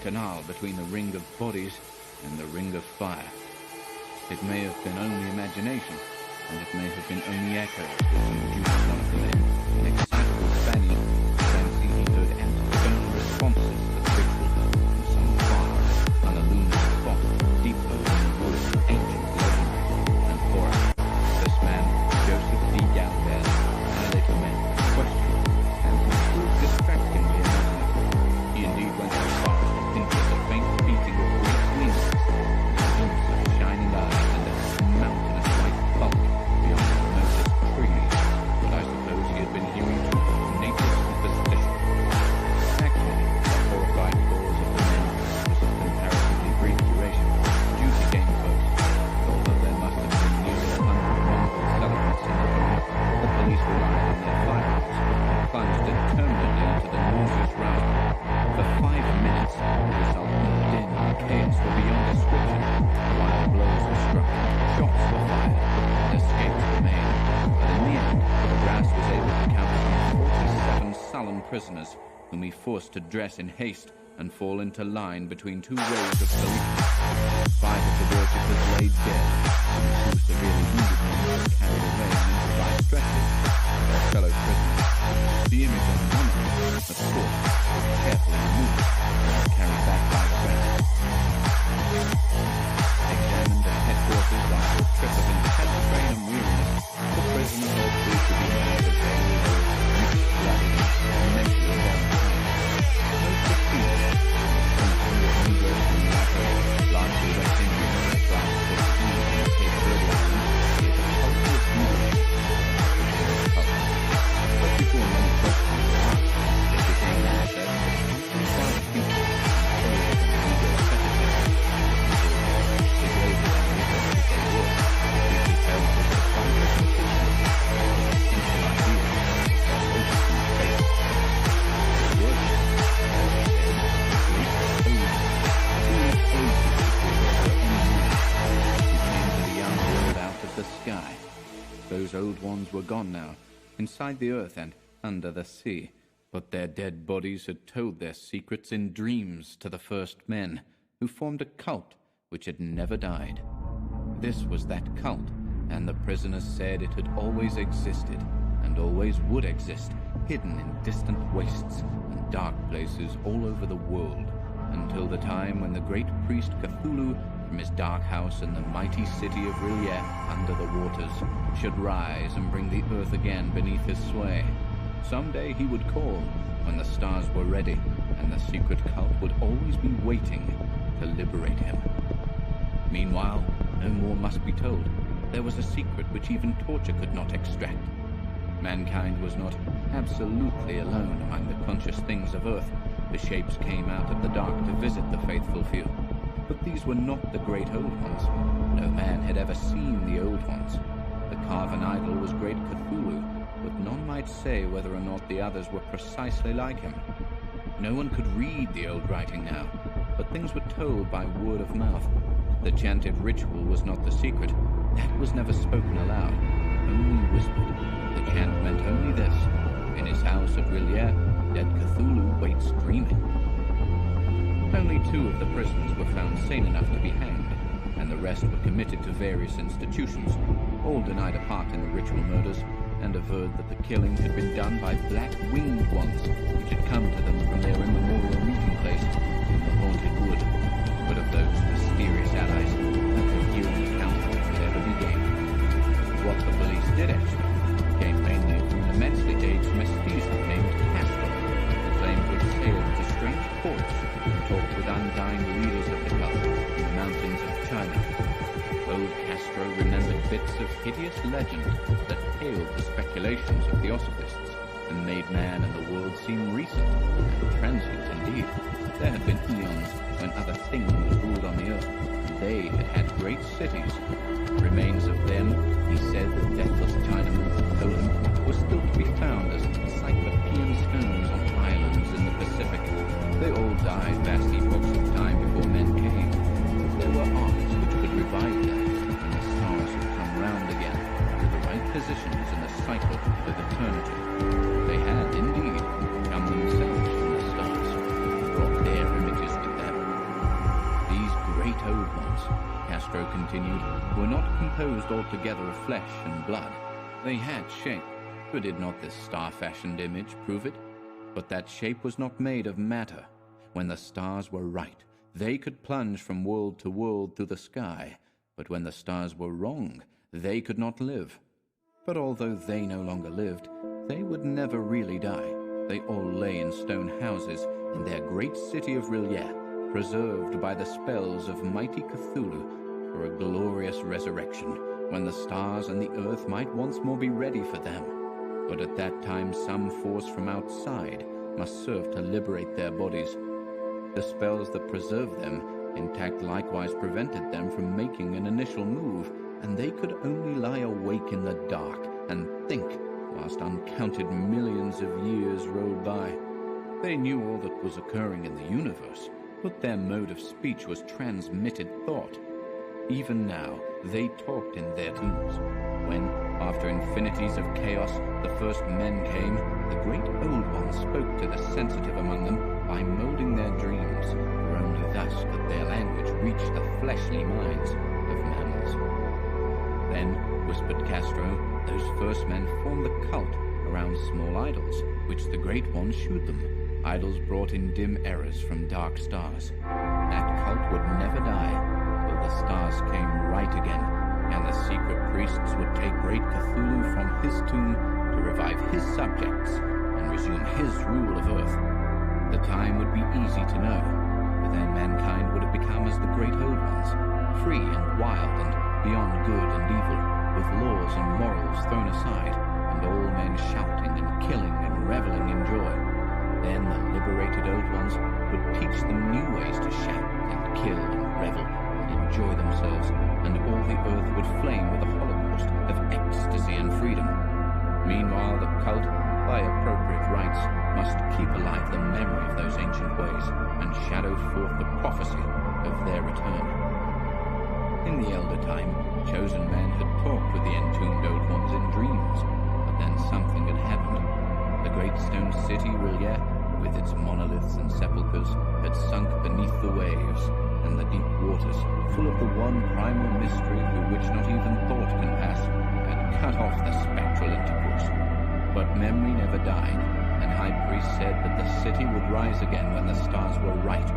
canal between the ring of bodies and the ring of fire. It may have been only imagination, and it may have been only echoes which induced one of the men, an excitable Spaniard, to fancy he heard antiphonal responses to the ritual from some far, unilluminated spot, deep in the woods of ancient legend. And for us, this man, Joseph D. Galvez, annihilated men, questioned, and he proved distractingly imaginative. He indeed went so far as to hint at the faint beating of great wings, and a glimpse of shining eyes and a mountainous white bulk beyond the remotest trees. But I suppose he had been hearing too much native superstition. Actually, the horrified cause of the men was of comparatively brief duration. Duty came first. Although there must have been nearly 100 Mongol settlements in the valley, the police relied on their firearms and plunged determinedly into the nauseous rout. For 5 minutes, the result of din and chaos were beyond description. Wild blows were struck, shots were fired, and escapes were made. But in the end, the brass was able to count some 47 sullen prisoners, whom he forced to dress in haste and fall into line between 2 rows of policemen. 5 of the worshippers lay dead, and 2 severely wounded men were carried away on improvised stretchers. Their fellow prisoners, the image on one of them, of course, was carefully removed and carried back by friends. Examined at headquarters after a trip of intense strain and weariness, the prisoners all proved to be men of a very low, mixed blooded, and mentally well-trained. No defeat. Negroes from Morocco, largely West Indian and the class of the Cape Verde Islands, gave a culture of beauty. But before many questions were asked, it became manifest that something quite acute was over the Negro fetishism. Degraded and repressed as they were, these held as the final conclusion of the simple idea that open from faith. The word, as I said, out of the sky. Those old ones were gone now, inside the earth and under the sea, but their dead bodies had told their secrets in dreams to the first men, who formed a cult which had never died. This was that cult, and the prisoners said it had always existed, and always would exist, hidden in distant wastes and dark places all over the world, until the time when the great priest Cthulhu, from his dark house in the mighty city of R'lyeh under the waters, should rise and bring the earth again beneath his sway. Someday he would call, when the stars were ready, and the secret cult would always be waiting to liberate him. Meanwhile, no more must be told. There was a secret which even torture could not extract. Mankind was not absolutely alone among the conscious things of earth. The shapes came out of the dark to visit the faithful few. But these were not the great old ones. No man had ever seen the old ones. The carven idol was great Cthulhu, but none might say whether or not the others were precisely like him. No one could read the old writing now, but things were told by word of mouth. The chanted ritual was not the secret. That was never spoken aloud, only whispered. The chant meant only this: in his house at R'lyeh, dead Cthulhu waits dreaming. Only 2 of the prisoners were found sane enough to be hanged, and the rest were committed to various institutions. All denied a part in the ritual murders, and averred that the killing had been done by black-winged ones, which had come to them from their immemorial meeting place in the haunted wood. But of those mysterious allies, no coherent account could ever be gained. What the police did extract came mainly from an immensely aged mestizo named Castro, who claimed to have sailed to strange ports and talked with undying leaders of the cult in the mountains of China. Old Castro remembered bits of hideous legend that paled the speculations of theosophists and made man and the world seem recent and transient indeed. There had been eons when other things ruled on the earth, and they had had great cities. Remains of them, he said, the deathless Chinamen told him, were still to be found as cyclopean stones on islands in the Pacific. They all died vast epochs of time before men came. There were arts which could revive them, and the stars would come round again to the right positions in the cycle of eternity. They had, indeed, come themselves from the stars, brought their images with them. Castro continued, were not composed altogether of flesh and blood. They had shape, but did not this star-fashioned image prove it? But that shape was not made of matter. When the stars were right, they could plunge from world to world through the sky, but when the stars were wrong, they could not live. But although they no longer lived, they would never really die. They all lay in stone houses in their great city of Rillier, preserved by the spells of mighty Cthulhu for a glorious resurrection, when the stars and the earth might once more be ready for them. But at that time some force from outside must serve to liberate their bodies. The spells that preserved them intact likewise prevented them from making an initial move, and they could only lie awake in the dark and think whilst uncounted millions of years rolled by. They knew all that was occurring in the universe, but their mode of speech was transmitted thought. Even now, they talked in their tombs. When, after infinities of chaos, the first men came, the great old ones spoke to the sensitive among them by molding their dreams, for only thus could their language reach the fleshly minds of mammals. Then, whispered Castro, those first men formed the cult around small idols, which the great ones shewed them, idols brought in dim errors from dark stars. That cult would never die, till the stars came right again, and the secret priests would take great Cthulhu from his tomb to revive his subjects and resume his rule of Earth. The time would be easy to know, for then mankind would have become as the great old ones, free and wild and beyond good and evil, with laws and morals thrown aside, and all men shouting and killing and reveling in joy. Then the liberated old ones would teach them new ways to shout and kill and revel and enjoy themselves, and all the earth would flame with a holocaust of ecstasy and freedom. Meanwhile, the cult, by appropriate rites, must keep alive the memory of those ancient ways and shadow forth the prophecy of their return. In the elder time, chosen men had talked with the entombed old ones in dreams, but then something had happened. The great stone city Rillier, with its monoliths and sepulchres, had sunk beneath the waves, and the deep waters, full of the one primal mystery through which not even thought can pass, had cut off the spectral intercourse. But memory never died, and high priest said that the city would rise again when the stars were right.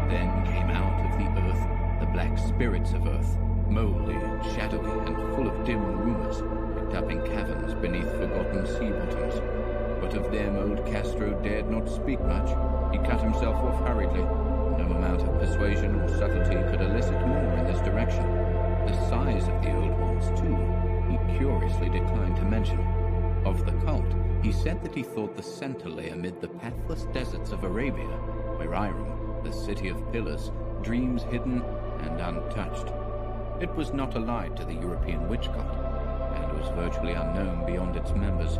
Then came out of the earth the black spirits of earth, moldy and shadowy and full of dim rumors, picked up in caverns beneath forgotten sea bottoms. But of them old Castro dared not speak much. He cut himself off hurriedly. No amount of persuasion or subtlety could elicit more in this direction. The size of the old ones, too, he curiously declined to mention. Of the cult, he said that he thought the center lay amid the pathless deserts of Arabia, where Iram, the city of pillars, dreams hidden and untouched. It was not allied to the European witch cult, and was virtually unknown beyond its members.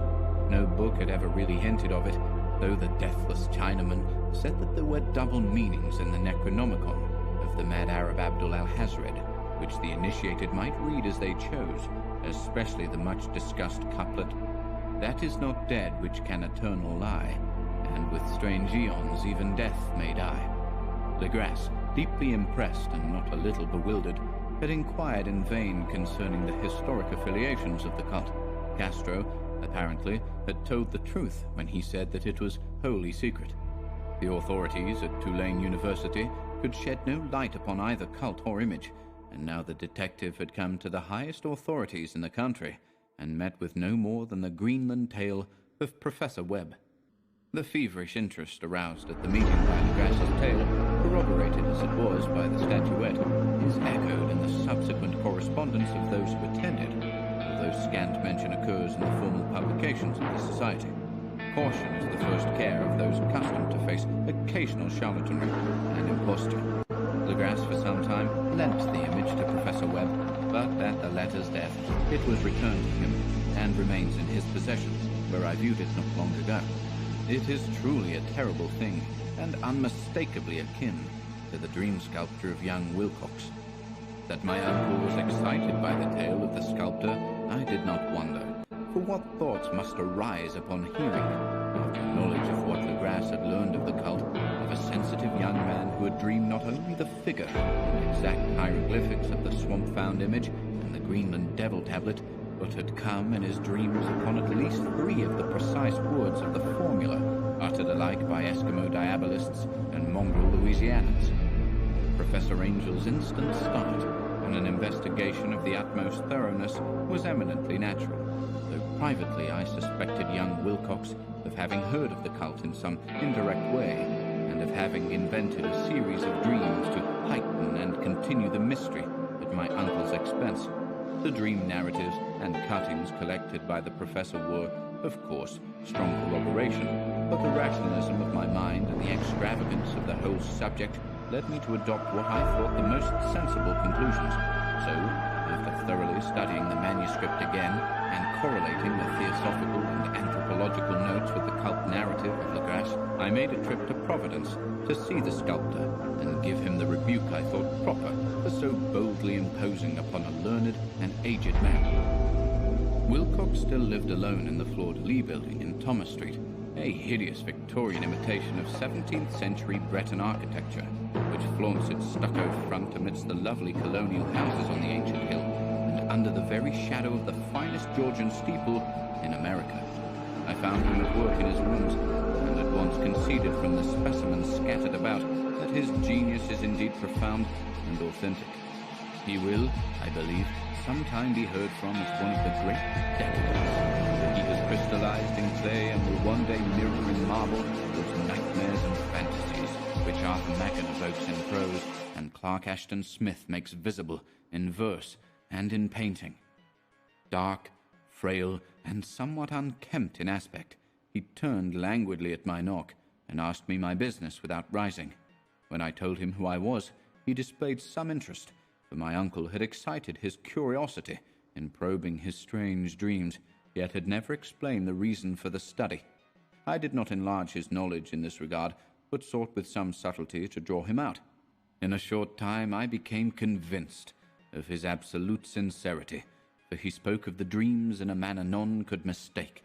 No book had ever really hinted of it, though the deathless Chinaman said that there were double meanings in the Necronomicon of the mad Arab Abdul al-Hazred, which the initiated might read as they chose, especially the much-discussed couplet, "That is not dead which can eternal lie, and with strange eons even death may die." Legrasse, deeply impressed and not a little bewildered, had inquired in vain concerning the historic affiliations of the cult. Castro, apparently, had told the truth when he said that it was wholly secret. The authorities at Tulane University could shed no light upon either cult or image, and now the detective had come to the highest authorities in the country and met with no more than the Greenland tale of Professor Webb. The feverish interest aroused at the meeting by Legrasse's tale, corroborated as it was by the statuette, is echoed in the subsequent correspondence of those who attended, although scant mention occurs in the formal publications of the Society. Caution is the first care of those accustomed to face occasional charlatanry and imposture. Legrasse for some time lent the image to Professor Webb, but at the latter's death it was returned to him and remains in his possession, where I viewed it not long ago. It is truly a terrible thing, and unmistakably akin to the dream sculpture of young Wilcox. That my uncle was excited by the tale of the sculptor, I did not wonder, for what thoughts must arise upon hearing, after knowledge of what Legrasse had learned of the cult, of a sensitive young man who had dreamed not only the figure and exact hieroglyphics of the swamp-found image and the Greenland devil tablet, but had come in his dreams upon at least 3 of the precise words of the formula, uttered alike by Eskimo diabolists and mongrel Louisianans. Professor Angel's instant start and an investigation of the utmost thoroughness was eminently natural, though privately I suspected young Wilcox of having heard of the cult in some indirect way, and of having invented a series of dreams to heighten and continue the mystery at my uncle's expense. The dream narratives and cuttings collected by the professor were, of course, strong corroboration, but the rationalism of my mind and the extravagance of the whole subject led me to adopt what I thought the most sensible conclusions. So, after thoroughly studying the manuscript again and correlating the theosophical and anthropological notes with the cult narrative of Legrasse, I made a trip to Providence to see the sculptor and give him the rebuke I thought proper for so boldly imposing upon a learned and aged man. Wilcox still lived alone in the Fleur-de-Lis building in Thomas Street, a hideous Victorian imitation of 17th century Breton architecture, which flaunts its stucco front amidst the lovely colonial houses on the ancient hill, and under the very shadow of the finest Georgian steeple in America. I found him at work in his rooms, and at once conceded from the specimens scattered about that his genius is indeed profound and authentic. He will, I believe, sometime be heard from as one of the great decadents. He has crystallized in clay and will one day mirror in marble those nightmares and fantasies which Arthur Machen evokes in prose and Clark Ashton Smith makes visible in verse and in painting. Dark, frail, and somewhat unkempt in aspect, he turned languidly at my knock and asked me my business without rising. When I told him who I was, he displayed some interest, for my uncle had excited his curiosity in probing his strange dreams, yet had never explained the reason for the study. I did not enlarge his knowledge in this regard, but sought with some subtlety to draw him out. In a short time I became convinced of his absolute sincerity, for he spoke of the dreams in a manner none could mistake.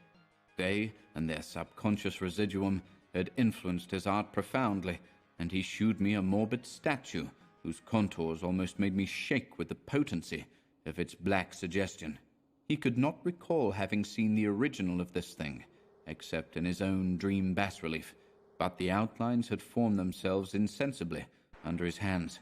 They, and their subconscious residuum, had influenced his art profoundly, and he shewed me a morbid statue whose contours almost made me shake with the potency of its black suggestion. He could not recall having seen the original of this thing, except in his own dream bas-relief, but the outlines had formed themselves insensibly under his hands.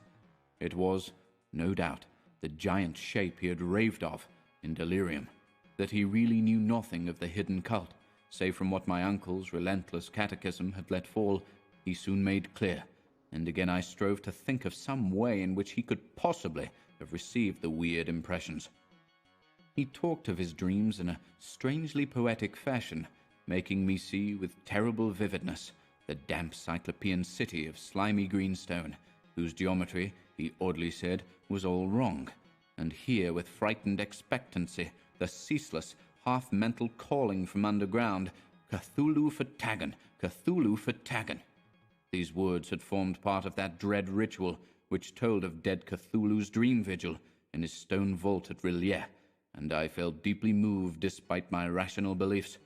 It was, no doubt, the giant shape he had raved of in delirium, that he really knew nothing of the hidden cult, save from what my uncle's relentless catechism had let fall, he soon made clear, and again I strove to think of some way in which he could possibly have received the weird impressions. He talked of his dreams in a strangely poetic fashion, making me see with terrible vividness the damp cyclopean city of slimy greenstone, whose geometry, he oddly said, was all wrong, and hear with frightened expectancy the ceaseless, half-mental calling from underground, "Cthulhu Fhtagn, Cthulhu Fhtagn." These words had formed part of that dread ritual which told of dead Cthulhu's dream vigil in his stone vault at Rilliers, and I felt deeply moved despite my rational beliefs.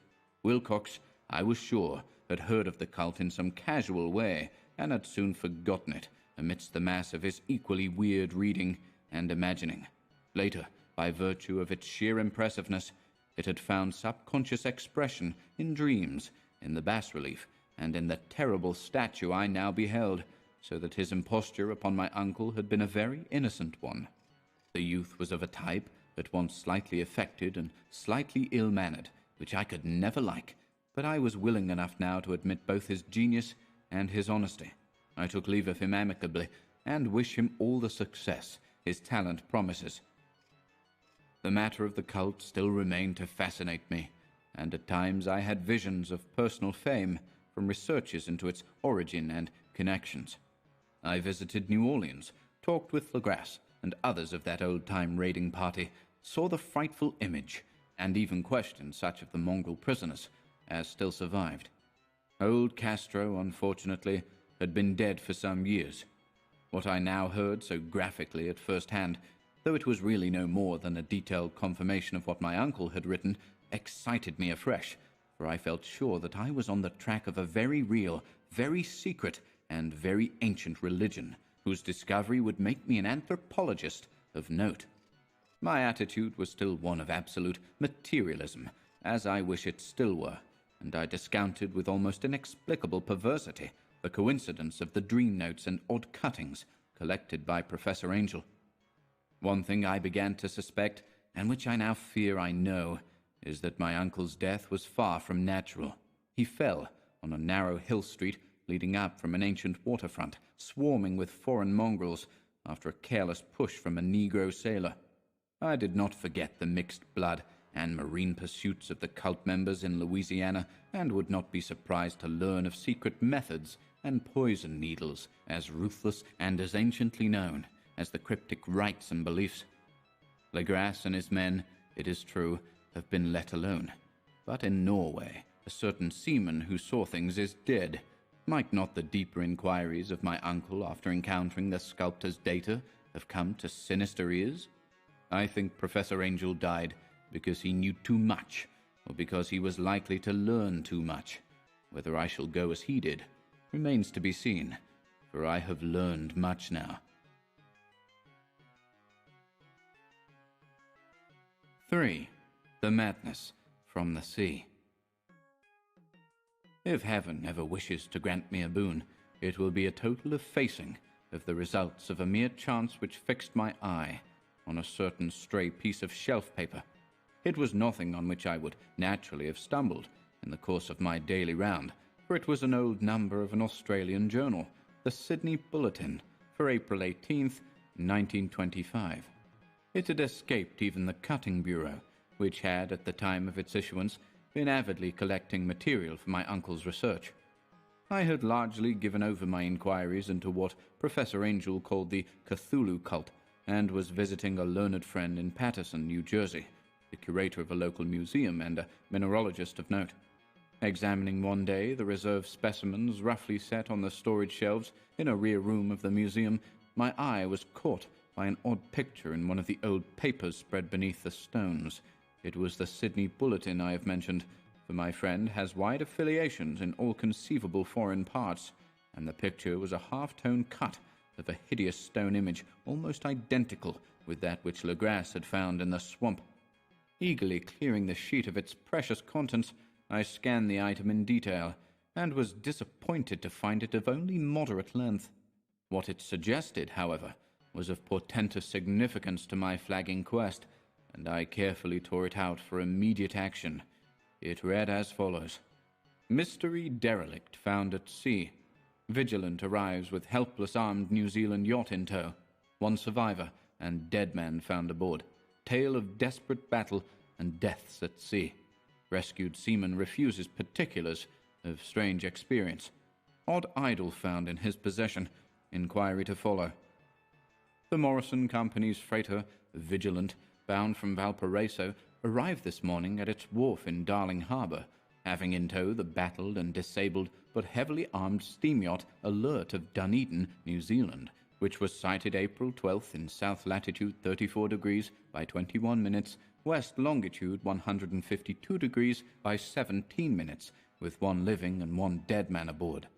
Wilcox, I was sure, had heard of the cult in some casual way, and had soon forgotten it amidst the mass of his equally weird reading and imagining. Later, by virtue of its sheer impressiveness, it had found subconscious expression in dreams, in the bas-relief, and in the terrible statue I now beheld, so that his imposture upon my uncle had been a very innocent one. The youth was of a type at once slightly affected and slightly ill-mannered, which I could never like, but I was willing enough now to admit both his genius and his honesty. I took leave of him amicably, and wished him all the success his talent promises. The matter of the cult still remained to fascinate me, and at times I had visions of personal fame from researches into its origin and connections. I visited New Orleans, talked with Legrasse and others of that old-time raiding party, saw the frightful image, and even questioned such of the mongrel prisoners as still survived. Old Castro, unfortunately, had been dead for some years. What I now heard so graphically at first hand, though it was really no more than a detailed confirmation of what my uncle had written, excited me afresh, for I felt sure that I was on the track of a very real, very secret, and very ancient religion, whose discovery would make me an anthropologist of note. My attitude was still one of absolute materialism, as I wish it still were, and I discounted with almost inexplicable perversity the coincidence of the dream notes and odd cuttings collected by Professor Angel. One thing I began to suspect, and which I now fear I know, is that my uncle's death was far from natural. He fell on a narrow hill street leading up from an ancient waterfront, swarming with foreign mongrels, after a careless push from a Negro sailor. I did not forget the mixed blood and marine pursuits of the cult members in Louisiana, and would not be surprised to learn of secret methods and poison needles as ruthless and as anciently known as the cryptic rites and beliefs. Legrasse and his men, it is true, have been let alone, but in Norway a certain seaman who saw things is dead. Might not the deeper inquiries of my uncle after encountering the sculptor's data have come to sinister ears? I think Professor Angel died because he knew too much, or because he was likely to learn too much. Whether I shall go as he did remains to be seen, for I have learned much now. 3. The Madness from the Sea. If heaven ever wishes to grant me a boon, it will be a total effacing of the results of a mere chance which fixed my eye on a certain stray piece of shelf paper. It was nothing on which I would naturally have stumbled in the course of my daily round, for it was an old number of an Australian journal, the Sydney Bulletin, for April 18th, 1925. It had escaped even the Cutting Bureau, which had, at the time of its issuance, been avidly collecting material for my uncle's research. I had largely given over my inquiries into what Professor Angel called the Cthulhu cult, and was visiting a learned friend in Paterson, New Jersey, the curator of a local museum and a mineralogist of note. Examining one day the reserve specimens roughly set on the storage shelves in a rear room of the museum, my eye was caught by an odd picture in one of the old papers spread beneath the stones. It was the Sydney Bulletin I have mentioned, for my friend has wide affiliations in all conceivable foreign parts, and the picture was a half-tone cut of a hideous stone image almost identical with that which Legrasse had found in the swamp. Eagerly clearing the sheet of its precious contents, I scanned the item in detail, and was disappointed to find it of only moderate length. What it suggested, however, was of portentous significance to my flagging quest, and I carefully tore it out for immediate action. It read as follows: Mystery derelict found at sea. Vigilant arrives with helpless armed New Zealand yacht in tow. One survivor and dead man found aboard. Tale of desperate battle and deaths at sea. Rescued seaman refuses particulars of strange experience. Odd idol found in his possession. Inquiry to follow. The Morrison Company's freighter, Vigilant, bound from Valparaiso, arrived this morning at its wharf in Darling Harbour, having in tow the battered and disabled but heavily armed steam yacht Alert of Dunedin, New Zealand, which was sighted April 12th in south latitude 34 degrees by 21 minutes, west longitude 152 degrees by 17 minutes, with one living and one dead man aboard.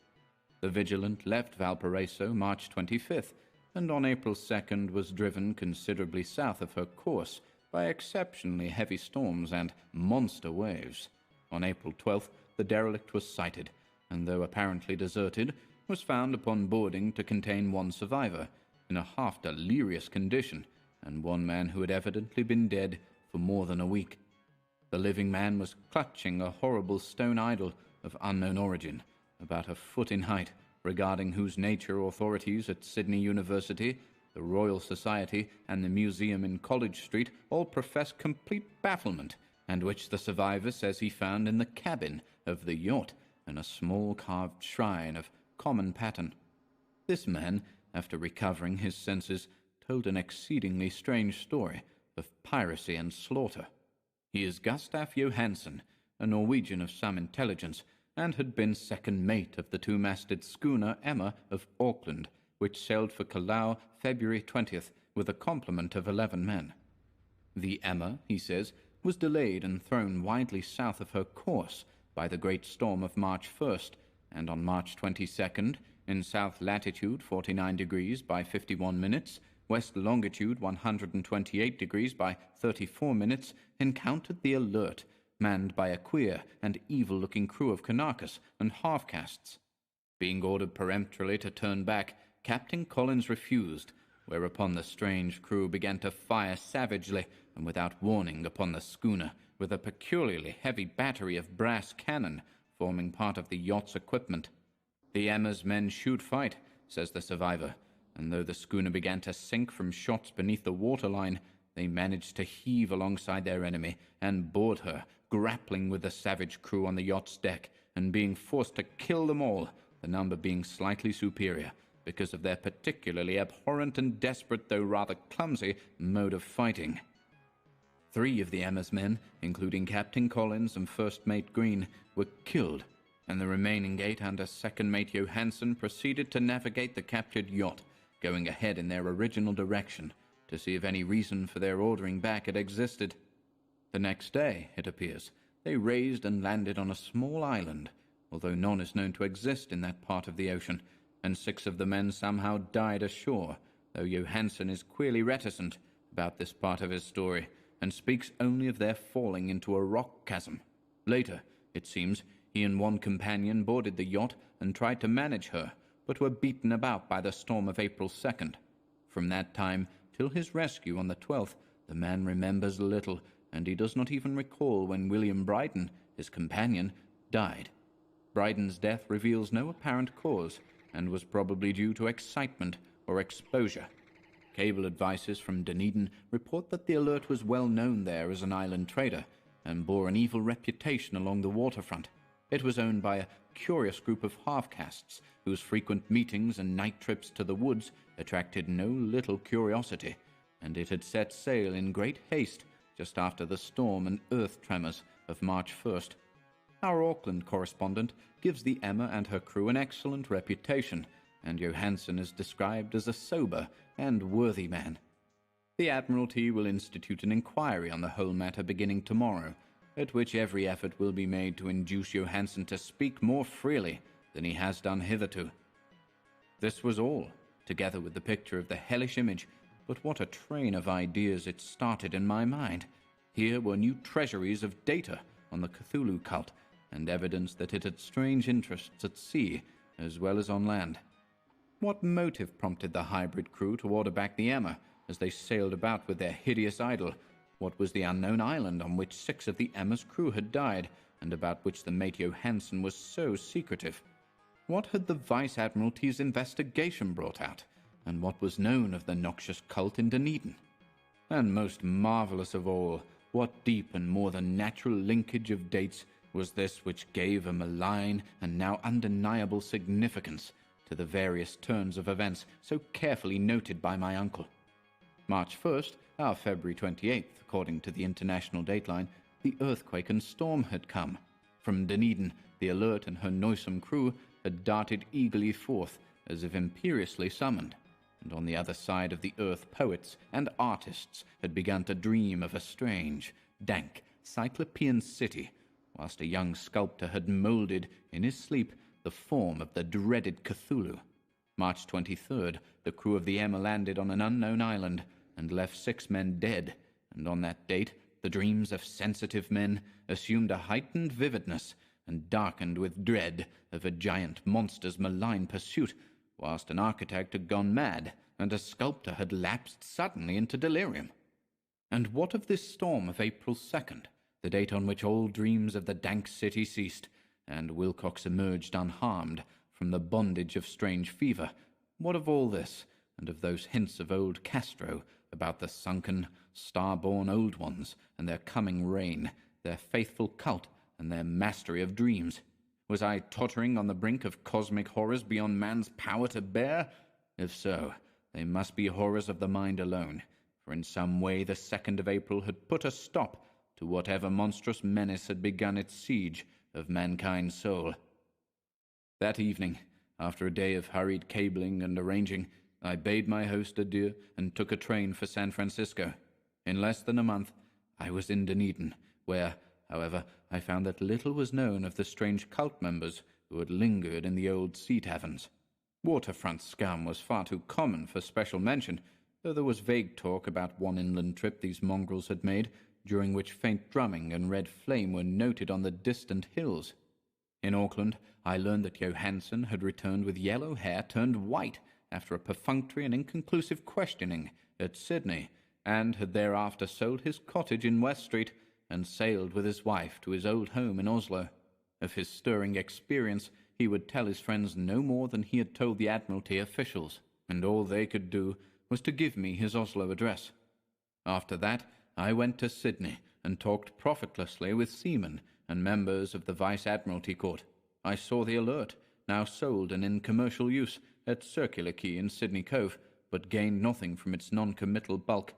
The Vigilant left Valparaiso March 25th, and on April 2nd was driven considerably south of her course by exceptionally heavy storms and monster waves. On April 12th, the derelict was sighted, and though apparently deserted, was found upon boarding to contain one survivor, in a half-delirious condition, and one man who had evidently been dead for more than a week. The living man was clutching a horrible stone idol of unknown origin, about a foot in height, regarding whose nature authorities at Sydney University, the Royal Society, and the museum in College Street all profess complete bafflement, and which the survivor says he found in the cabin of the yacht in a small carved shrine of common pattern. This man, after recovering his senses, told an exceedingly strange story of piracy and slaughter. He is Gustaf Johansen, a Norwegian of some intelligence, and had been second mate of the two-masted schooner Emma of Auckland, which sailed for Callao February 20th with a complement of 11 men. The Emma, he says, was delayed and thrown widely south of her course by the great storm of March 1st, and on March 22nd in south latitude 49 degrees by 51 minutes, west longitude 128 degrees by 34 minutes, encountered the Alert, manned by a queer and evil-looking crew of Kanarkas and half-castes. Being ordered peremptorily to turn back, Captain Collins refused, whereupon the strange crew began to fire savagely and without warning upon the schooner, with a peculiarly heavy battery of brass cannon forming part of the yacht's equipment. "The Emma's men shoot fight," says the survivor, and though the schooner began to sink from shots beneath the waterline, they managed to heave alongside their enemy and board her, grappling with the savage crew on the yacht's deck, and being forced to kill them all, the number being slightly superior, because of their particularly abhorrent and desperate, though rather clumsy, mode of fighting. 3 of the Emma's men, including Captain Collins and First Mate Green, were killed, and the remaining 8 under Second Mate Johansen proceeded to navigate the captured yacht, going ahead in their original direction, to see if any reason for their ordering back had existed. The next day, it appears, they raised and landed on a small island, although none is known to exist in that part of the ocean, and 6 of the men somehow died ashore, though Johansen is queerly reticent about this part of his story, and speaks only of their falling into a rock chasm. Later, it seems, he and one companion boarded the yacht and tried to manage her, but were beaten about by the storm of April 2nd. From that time till his rescue on the 12th, the man remembers little, and he does not even recall when William Bryden, his companion, died. Bryden's death reveals no apparent cause, and was probably due to excitement or exposure. Cable advices from Dunedin report that the Alert was well known there as an island trader, and bore an evil reputation along the waterfront. It was owned by a curious group of half-castes, whose frequent meetings and night trips to the woods attracted no little curiosity, and it had set sail in great haste just after the storm and earth tremors of March 1st. Our Auckland correspondent gives the Emma and her crew an excellent reputation, and Johansen is described as a sober and worthy man. The Admiralty will institute an inquiry on the whole matter beginning tomorrow, at which every effort will be made to induce Johansen to speak more freely than he has done hitherto. This was all, together with the picture of the hellish image, but what a train of ideas it started in my mind. Here were new treasuries of data on the Cthulhu cult, and evidence that it had strange interests at sea as well as on land. What motive prompted the hybrid crew to order back the Emma as they sailed about with their hideous idol? What was the unknown island on which 6 of the Emma's crew had died, and about which the mate Johansen was so secretive? What had the Vice-Admiralty's investigation brought out, and what was known of the noxious cult in Dunedin? And most marvelous of all, what deep and more than natural linkage of dates was this which gave a malign and now undeniable significance to the various turns of events so carefully noted by my uncle. March 1st, our February 28th, according to the international dateline, the earthquake and storm had come. From Dunedin, the Alert and her noisome crew had darted eagerly forth, as if imperiously summoned, and on the other side of the earth poets and artists had begun to dream of a strange, dank, cyclopean city, whilst a young sculptor had moulded, in his sleep, the form of the dreaded Cthulhu. March 23rd, the crew of the Emma landed on an unknown island, and left 6 men dead, and on that date the dreams of sensitive men assumed a heightened vividness, and darkened with dread of a giant monster's malign pursuit, whilst an architect had gone mad, and a sculptor had lapsed suddenly into delirium. And what of this storm of April 2nd, the date on which all dreams of the dank city ceased, and Wilcox emerged unharmed from the bondage of strange fever? What of all this, and of those hints of old Castro about the sunken, star-born old ones and their coming reign, their faithful cult and their mastery of dreams? Was I tottering on the brink of cosmic horrors beyond man's power to bear? If so, they must be horrors of the mind alone, for in some way the 2nd of April had put a stop to whatever monstrous menace had begun its siege of mankind's soul. That evening, after a day of hurried cabling and arranging, I bade my host adieu and took a train for San Francisco. In less than a month, I was in Dunedin, where, however, I found that little was known of the strange cult members who had lingered in the old sea taverns. Waterfront scum was far too common for special mention, though there was vague talk about one inland trip these mongrels had made, during which faint drumming and red flame were noted on the distant hills. In Auckland, I learned that Johansen had returned with yellow hair turned white after a perfunctory and inconclusive questioning at Sydney, and had thereafter sold his cottage in West Street and sailed with his wife to his old home in Oslo. Of his stirring experience, he would tell his friends no more than he had told the Admiralty officials, and all they could do was to give me his Oslo address. After that, I went to Sydney and talked profitlessly with seamen and members of the Vice Admiralty Court. I saw the Alert, now sold and in commercial use, at Circular Quay in Sydney Cove, but gained nothing from its non-committal bulk.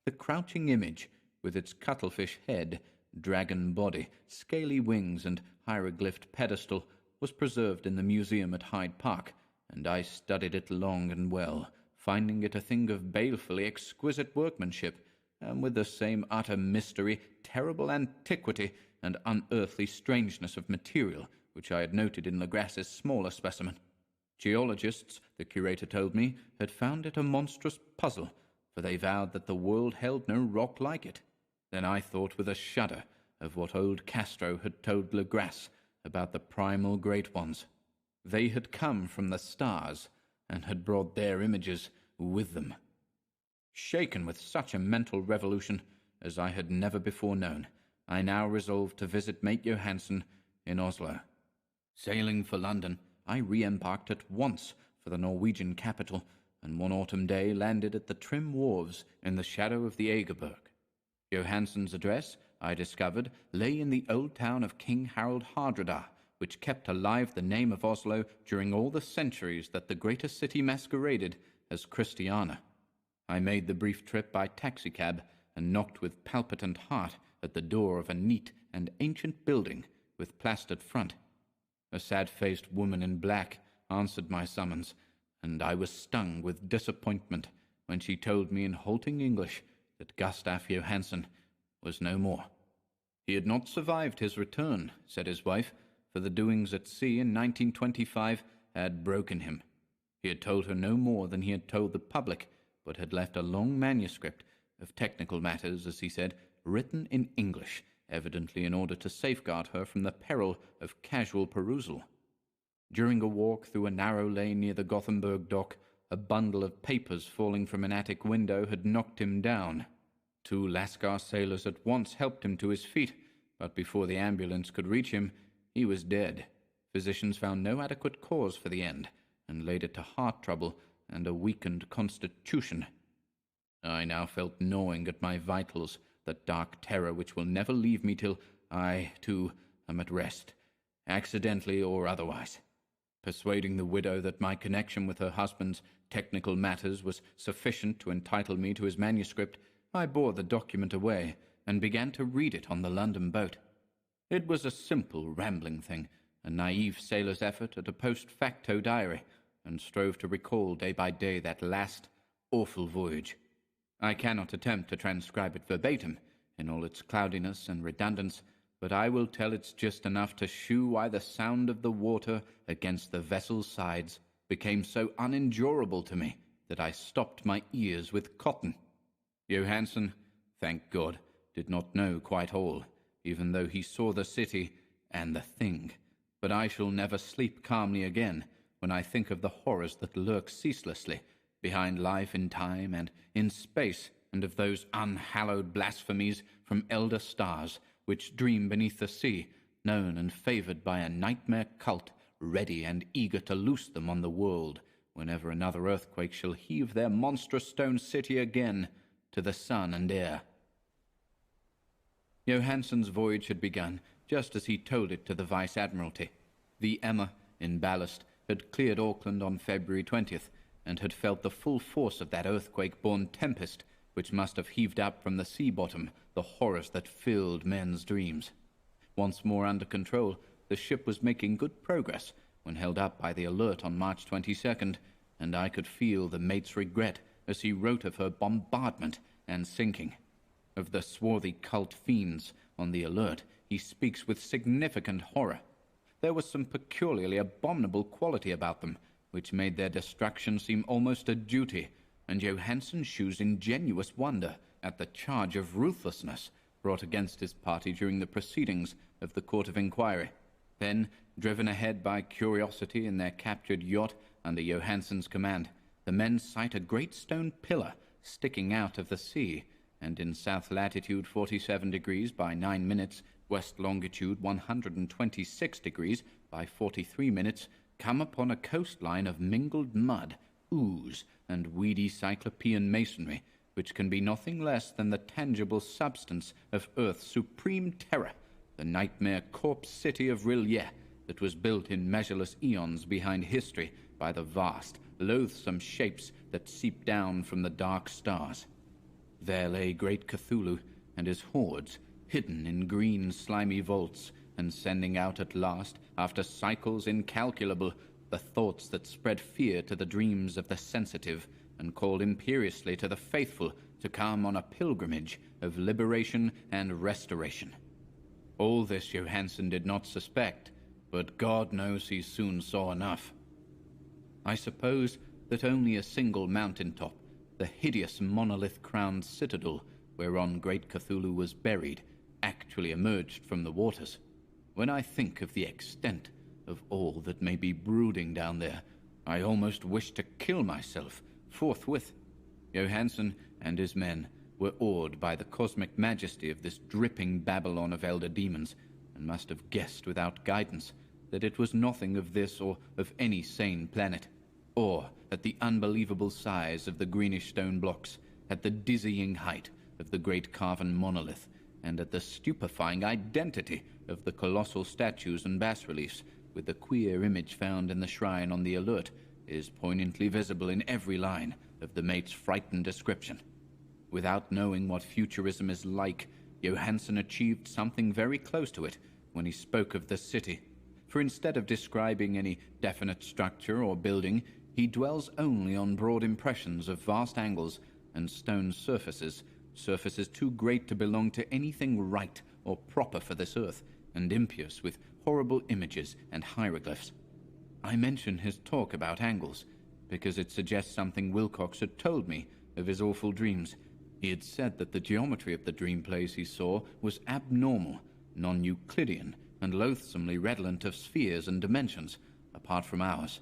The crouching image, with its cuttlefish head, dragon body, scaly wings, and hieroglyphed pedestal, was preserved in the museum at Hyde Park, and I studied it long and well, finding it a thing of balefully exquisite workmanship, and with the same utter mystery, terrible antiquity, and unearthly strangeness of material which I had noted in Legras's smaller specimen. Geologists, the curator told me, had found it a monstrous puzzle, for they vowed that the world held no rock like it. Then I thought with a shudder of what old Castro had told Legras about the primal great ones. They had come from the stars, and had brought their images with them. Shaken with such a mental revolution as I had never before known, I now resolved to visit mate Johansen in Oslo. Sailing for London, I re-embarked at once for the Norwegian capital, and one autumn day landed at the trim wharves in the shadow of the Egeberg. Johansen's address, I discovered, lay in the old town of King Harald Hardrada, which kept alive the name of Oslo during all the centuries that the greatest city masqueraded as Christiania. I made the brief trip by taxicab and knocked with palpitant heart at the door of a neat and ancient building with plastered front. A sad-faced woman in black answered my summons, and I was stung with disappointment when she told me in halting English that Gustaf Johansen was no more. He had not survived his return, said his wife, for the doings at sea in 1925 had broken him. He had told her no more than he had told the public, but had left a long manuscript of technical matters, as he said, written in English, evidently in order to safeguard her from the peril of casual perusal. During a walk through a narrow lane near the Gothenburg dock, a bundle of papers falling from an attic window had knocked him down. 2 Lascar sailors at once helped him to his feet, but before the ambulance could reach him, he was dead. Physicians found no adequate cause for the end, and laid it to heart trouble and a weakened constitution. I now felt gnawing at my vitals, that dark terror which will never leave me till I, too, am at rest, accidentally or otherwise. Persuading the widow that my connection with her husband's technical matters was sufficient to entitle me to his manuscript, I bore the document away and began to read it on the London boat. It was a simple, rambling thing, a naive sailor's effort at a post facto diary, and strove to recall day by day that last, awful voyage. I cannot attempt to transcribe it verbatim, in all its cloudiness and redundance, but I will tell its gist enough to shew why the sound of the water against the vessel's sides became so unendurable to me that I stopped my ears with cotton. Johansen, thank God, did not know quite all, even though he saw the city and the thing. But I shall never sleep calmly again when I think of the horrors that lurk ceaselessly behind life in time and in space, and of those unhallowed blasphemies from elder stars which dream beneath the sea, known and favoured by a nightmare cult, ready and eager to loose them on the world whenever another earthquake shall heave their monstrous stone city again to the sun and air. Johansen's voyage had begun just as he told it to the Vice Admiralty. The Emma, in ballast, had cleared Auckland on February 20th, and had felt the full force of that earthquake-born tempest which must have heaved up from the sea bottom the horrors that filled men's dreams. Once more under control, the ship was making good progress when held up by the Alert on March 22nd, and I could feel the mate's regret as he wrote of her bombardment and sinking. Of the swarthy cult fiends on the Alert, he speaks with significant horror. There was some peculiarly abominable quality about them, which made their destruction seem almost a duty, and Johansen shews ingenuous wonder at the charge of ruthlessness brought against his party during the proceedings of the Court of Inquiry. Then, driven ahead by curiosity in their captured yacht under Johansen's command, the men sight a great stone pillar sticking out of the sea, and in south latitude 47 degrees by 9 minutes, west longitude 126 degrees by 43 minutes, come upon a coastline of mingled mud, ooze, and weedy cyclopean masonry, which can be nothing less than the tangible substance of Earth's supreme terror, the nightmare corpse city of Rillier, that was built in measureless eons behind history by the vast, loathsome shapes that seep down from the dark stars. There lay great Cthulhu and his hordes, hidden in green slimy vaults, and sending out at last, after cycles incalculable, the thoughts that spread fear to the dreams of the sensitive, and called imperiously to the faithful to come on a pilgrimage of liberation and restoration. All this Johansen did not suspect, but God knows he soon saw enough. I suppose that only a single mountaintop, the hideous monolith-crowned citadel whereon great Cthulhu was buried, actually emerged from the waters. When I think of the extent of all that may be brooding down there, I almost wish to kill myself forthwith. Johansen and his men were awed by the cosmic majesty of this dripping Babylon of elder demons, and must have guessed without guidance that it was nothing of this or of any sane planet, or at the unbelievable size of the greenish stone blocks, at the dizzying height of the great carven monolith, and at the stupefying identity of the colossal statues and bas-reliefs, with the queer image found in the shrine on the alert, is poignantly visible in every line of the mate's frightened description. Without knowing what futurism is like, Johansen achieved something very close to it when he spoke of the city. For instead of describing any definite structure or building, he dwells only on broad impressions of vast angles and stone surfaces, surfaces too great to belong to anything right or proper for this earth, and impious with horrible images and hieroglyphs. I mention his talk about angles because it suggests something Wilcox had told me of his awful dreams. He had said that the geometry of the dream plays he saw was abnormal, non-Euclidean, and loathsomely redolent of spheres and dimensions, apart from ours.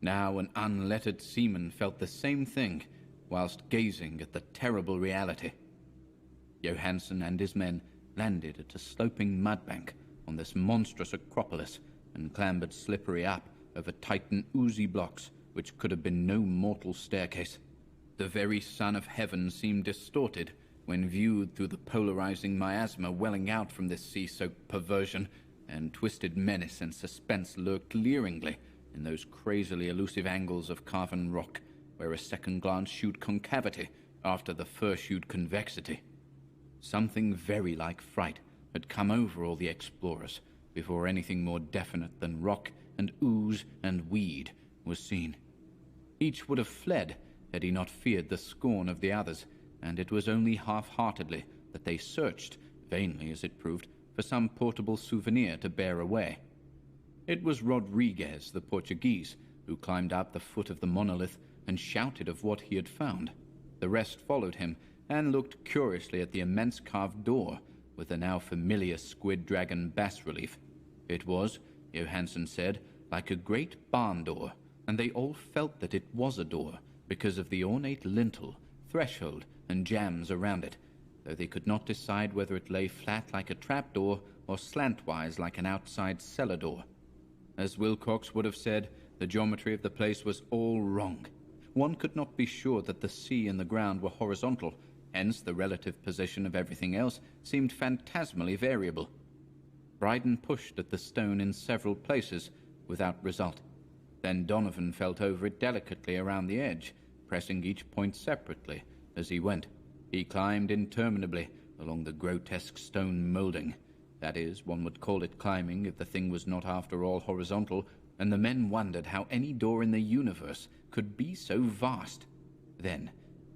Now an unlettered seaman felt the same thing, whilst gazing at the terrible reality. Johansen and his men landed at a sloping mudbank on this monstrous acropolis, and clambered slippery up over Titan oozy blocks, which could have been no mortal staircase. The very sun of heaven seemed distorted when viewed through the polarizing miasma welling out from this sea-soaked perversion, and twisted menace and suspense lurked leeringly in those crazily elusive angles of carven rock, where a second glance shewed concavity after the first shewed convexity. Something very like fright had come over all the explorers before anything more definite than rock and ooze and weed was seen. Each would have fled had he not feared the scorn of the others, and it was only half-heartedly that they searched, vainly as it proved, for some portable souvenir to bear away. It was Rodriguez, the Portuguese, who climbed up the foot of the monolith and shouted of what he had found. The rest followed him and looked curiously at the immense carved door with the now familiar squid dragon bas-relief. It was, Johansen said, like a great barn door, and they all felt that it was a door because of the ornate lintel, threshold, and jambs around it, though they could not decide whether it lay flat like a trapdoor or slantwise like an outside cellar door. As Wilcox would have said, the geometry of the place was all wrong. One could not be sure that the sea and the ground were horizontal, hence the relative position of everything else seemed phantasmally variable. Bryden pushed at the stone in several places, without result. Then Donovan felt over it delicately around the edge, pressing each point separately as he went. He climbed interminably along the grotesque stone moulding. That is, one would call it climbing if the thing was not after all horizontal, and the men wondered how any door in the universe could be so vast. Then,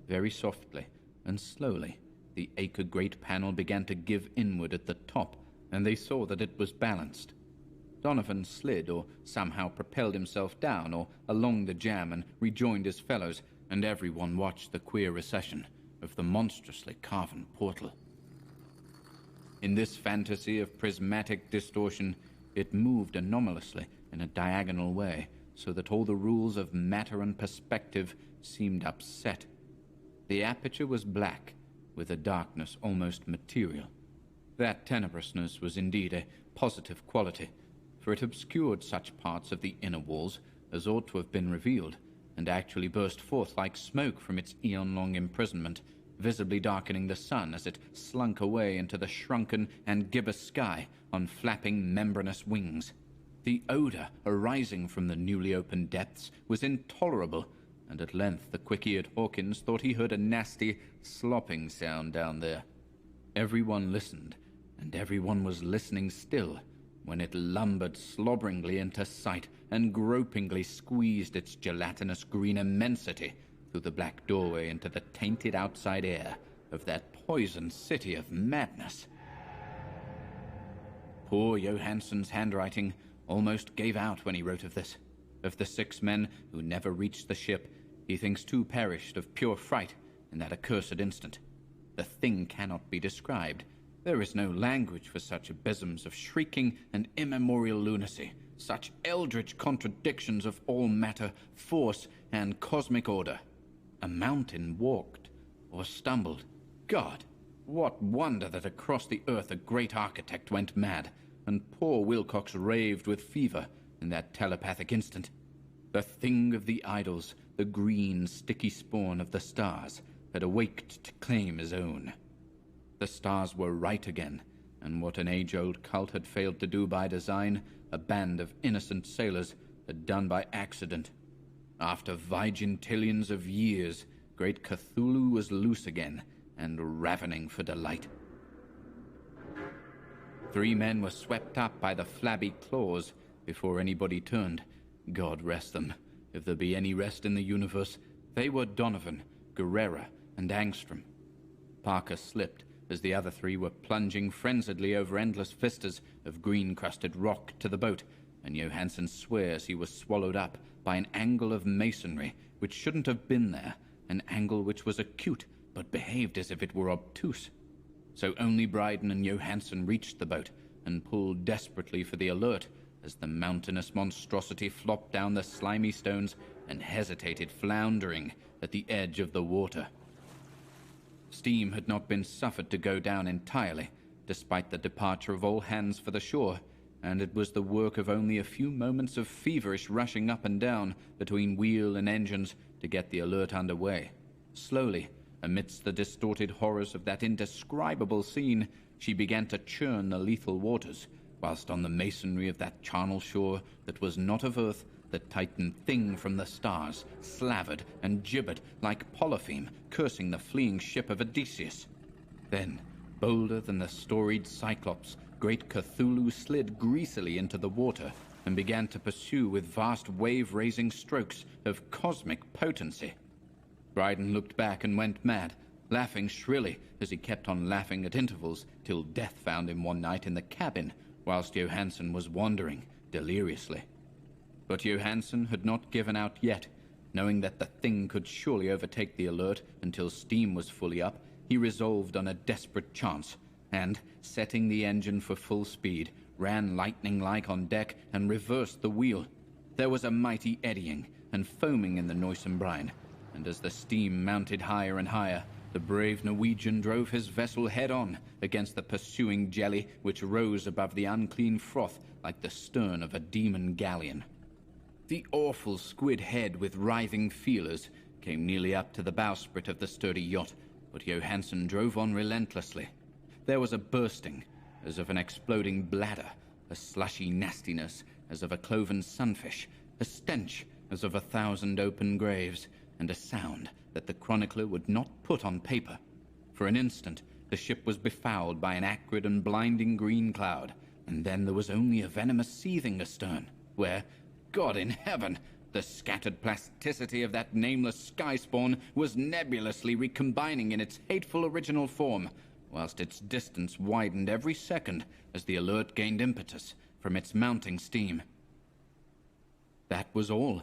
very softly and slowly, the acre-great panel began to give inward at the top, and they saw that it was balanced. Donovan slid or somehow propelled himself down or along the jam and rejoined his fellows, and everyone watched the queer recession of the monstrously carven portal. In this fantasy of prismatic distortion, it moved anomalously in a diagonal way, so that all the rules of matter and perspective seemed upset. The aperture was black, with a darkness almost material. That tenebrousness was indeed a positive quality, for it obscured such parts of the inner walls as ought to have been revealed, and actually burst forth like smoke from its eon-long imprisonment, visibly darkening the sun as it slunk away into the shrunken and gibbous sky on flapping membranous wings. The odor arising from the newly opened depths was intolerable, and at length the quick-eared Hawkins thought he heard a nasty, slopping sound down there. Everyone listened, and everyone was listening still, when it lumbered slobberingly into sight and gropingly squeezed its gelatinous green immensity through the black doorway into the tainted outside air of that poisoned city of madness. Poor Johansen's handwriting almost gave out when he wrote of this. Of the 6 men who never reached the ship, he thinks 2 perished of pure fright in that accursed instant. The thing cannot be described. There is no language for such abysms of shrieking and immemorial lunacy, such eldritch contradictions of all matter, force, and cosmic order. A mountain walked, or stumbled. God, what wonder that across the earth a great architect went mad, and poor Wilcox raved with fever in that telepathic instant. The thing of the idols, the green, sticky spawn of the stars, had awaked to claim his own. The stars were right again, and what an age-old cult had failed to do by design, a band of innocent sailors had done by accident. After vigintillions of years, great Cthulhu was loose again, and ravening for delight. 3 men were swept up by the flabby claws before anybody turned. God rest them. If there be any rest in the universe, they were Donovan, Guerrera, and Angstrom. Parker slipped as the other 3 were plunging frenziedly over endless vistas of green-crusted rock to the boat, and Johansen swears he was swallowed up by an angle of masonry which shouldn't have been there, an angle which was acute but behaved as if it were obtuse. So only Bryden and Johansen reached the boat and pulled desperately for the alert as the mountainous monstrosity flopped down the slimy stones and hesitated floundering at the edge of the water. Steam had not been suffered to go down entirely, despite the departure of all hands for the shore, and it was the work of only a few moments of feverish rushing up and down between wheel and engines to get the alert underway. Slowly, amidst the distorted horrors of that indescribable scene, she began to churn the lethal waters, whilst on the masonry of that charnel shore that was not of earth, the Titan thing from the stars slavered and gibbered like Polypheme cursing the fleeing ship of Odysseus. Then, bolder than the storied Cyclops, great Cthulhu slid greasily into the water and began to pursue with vast wave-raising strokes of cosmic potency. Bryden looked back and went mad, laughing shrilly as he kept on laughing at intervals till death found him one night in the cabin whilst Johansen was wandering deliriously. But Johansen had not given out yet. Knowing that the thing could surely overtake the alert until steam was fully up, he resolved on a desperate chance, and, setting the engine for full speed, ran lightning-like on deck and reversed the wheel. There was a mighty eddying and foaming in the noisome brine, and as the steam mounted higher and higher, the brave Norwegian drove his vessel head-on against the pursuing jelly which rose above the unclean froth like the stern of a demon galleon. The awful squid head with writhing feelers came nearly up to the bowsprit of the sturdy yacht, but Johansen drove on relentlessly. There was a bursting, as of an exploding bladder, a slushy nastiness, as of a cloven sunfish, a stench, as of 1,000 open graves, and a sound that the chronicler would not put on paper. For an instant, the ship was befouled by an acrid and blinding green cloud, and then there was only a venomous seething astern, where, God in heaven, the scattered plasticity of that nameless sky-spawn was nebulously recombining in its hateful original form, whilst its distance widened every second as the alert gained impetus, from its mounting steam. That was all.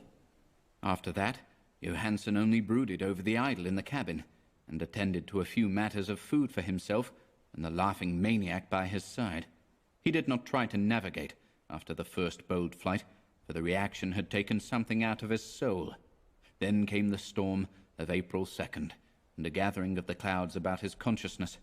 After that, Johansen only brooded over the idol in the cabin, and attended to a few matters of food for himself and the laughing maniac by his side. He did not try to navigate after the first bold flight, for the reaction had taken something out of his soul. Then came the storm of April 2nd, and a gathering of the clouds about his consciousness.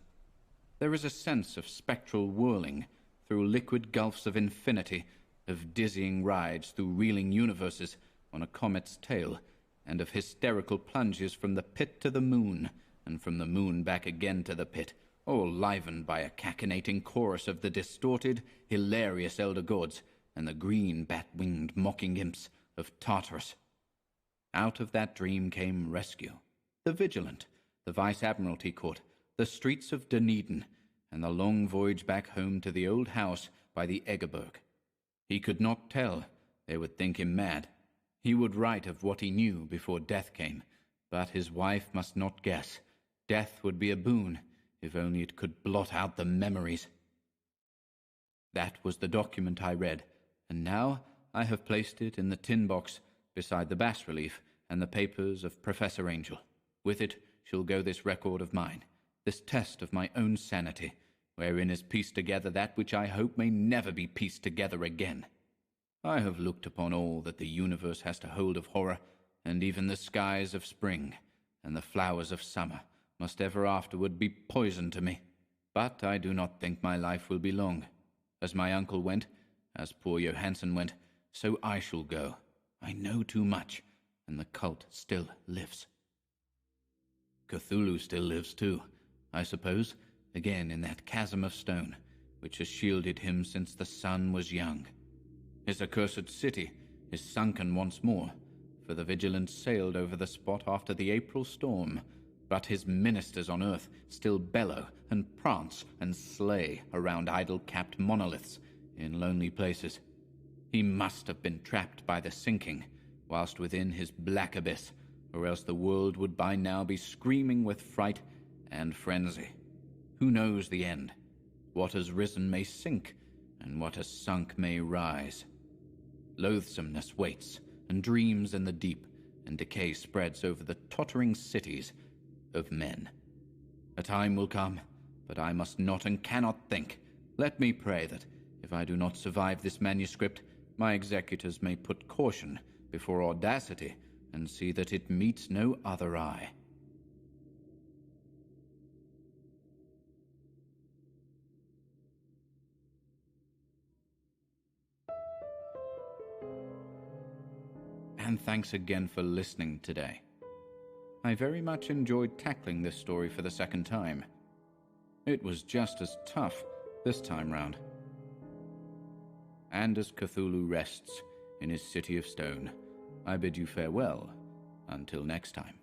There is a sense of spectral whirling through liquid gulfs of infinity, of dizzying rides through reeling universes on a comet's tail, and of hysterical plunges from the pit to the moon, and from the moon back again to the pit, all livened by a cachinnating chorus of the distorted, hilarious elder gods and the green bat-winged mocking imps of Tartarus. Out of that dream came rescue, the Vigilant, the Vice-Admiralty Court, the streets of Dunedin, and the long voyage back home to the old house by the Egerberg. He could not tell. They would think him mad. He would write of what he knew before death came, but his wife must not guess. Death would be a boon, if only it could blot out the memories. That was the document I read, and now I have placed it in the tin box beside the bas-relief and the papers of Professor Angel. With it shall go this record of mine, this test of my own sanity, wherein is pieced together that which I hope may never be pieced together again. I have looked upon all that the universe has to hold of horror, and even the skies of spring and the flowers of summer must ever afterward be poison to me. But I do not think my life will be long. As my uncle went, as poor Johansen went, so I shall go. I know too much, and the cult still lives. Cthulhu still lives too, I suppose, again in that chasm of stone, which has shielded him since the sun was young. His accursed city is sunken once more, for the Vigilance sailed over the spot after the April storm, but his ministers on earth still bellow and prance and slay around idol-capped monoliths in lonely places. He must have been trapped by the sinking, whilst within his black abyss, or else the world would by now be screaming with fright and frenzy. Who knows the end? What has risen may sink, and what has sunk may rise. Loathsomeness waits, and dreams in the deep, and decay spreads over the tottering cities of men. A time will come, but I must not and cannot think. Let me pray that, if I do not survive this manuscript, my executors may put caution before audacity, and see that it meets no other eye. And thanks again for listening today. I very much enjoyed tackling this story for the second time. It was just as tough this time round. And as Cthulhu rests in his city of stone, I bid you farewell until next time.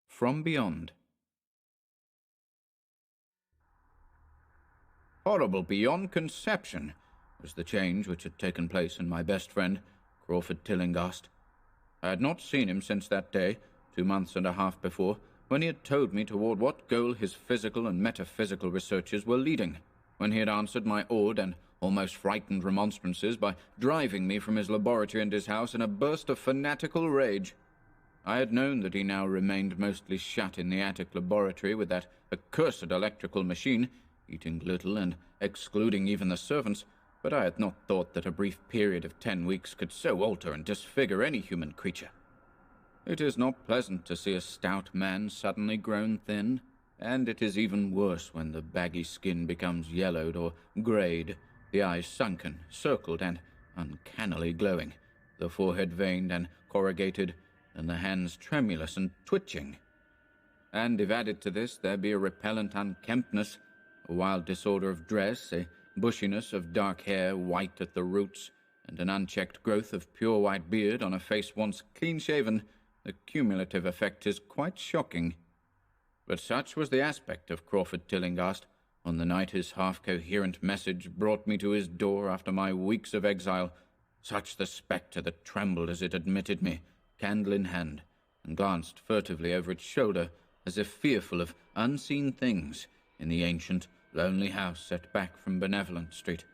From Beyond. Horrible beyond conception was the change which had taken place in my best friend, Crawford Tillinghast. I had not seen him since that day, 2 months and a half before, when he had told me toward what goal his physical and metaphysical researches were leading, when he had answered my awed and almost frightened remonstrances by driving me from his laboratory and his house in a burst of fanatical rage. I had known that he now remained mostly shut in the attic laboratory with that accursed electrical machine, eating little and excluding even the servants, but I had not thought that a brief period of 10 weeks could so alter and disfigure any human creature. It is not pleasant to see a stout man suddenly grown thin, and it is even worse when the baggy skin becomes yellowed or greyed, the eyes sunken, circled, and uncannily glowing, the forehead veined and corrugated, and the hands tremulous and twitching. And if added to this there be a repellent unkemptness, a wild disorder of dress, a bushiness of dark hair white at the roots, and an unchecked growth of pure white beard on a face once clean-shaven, the cumulative effect is quite shocking. But such was the aspect of Crawford Tillinghast on the night his half-coherent message brought me to his door after my weeks of exile, such the spectre that trembled as it admitted me, candle in hand, and glanced furtively over its shoulder as if fearful of unseen things in the ancient, lonely house set back from Benevolent Street.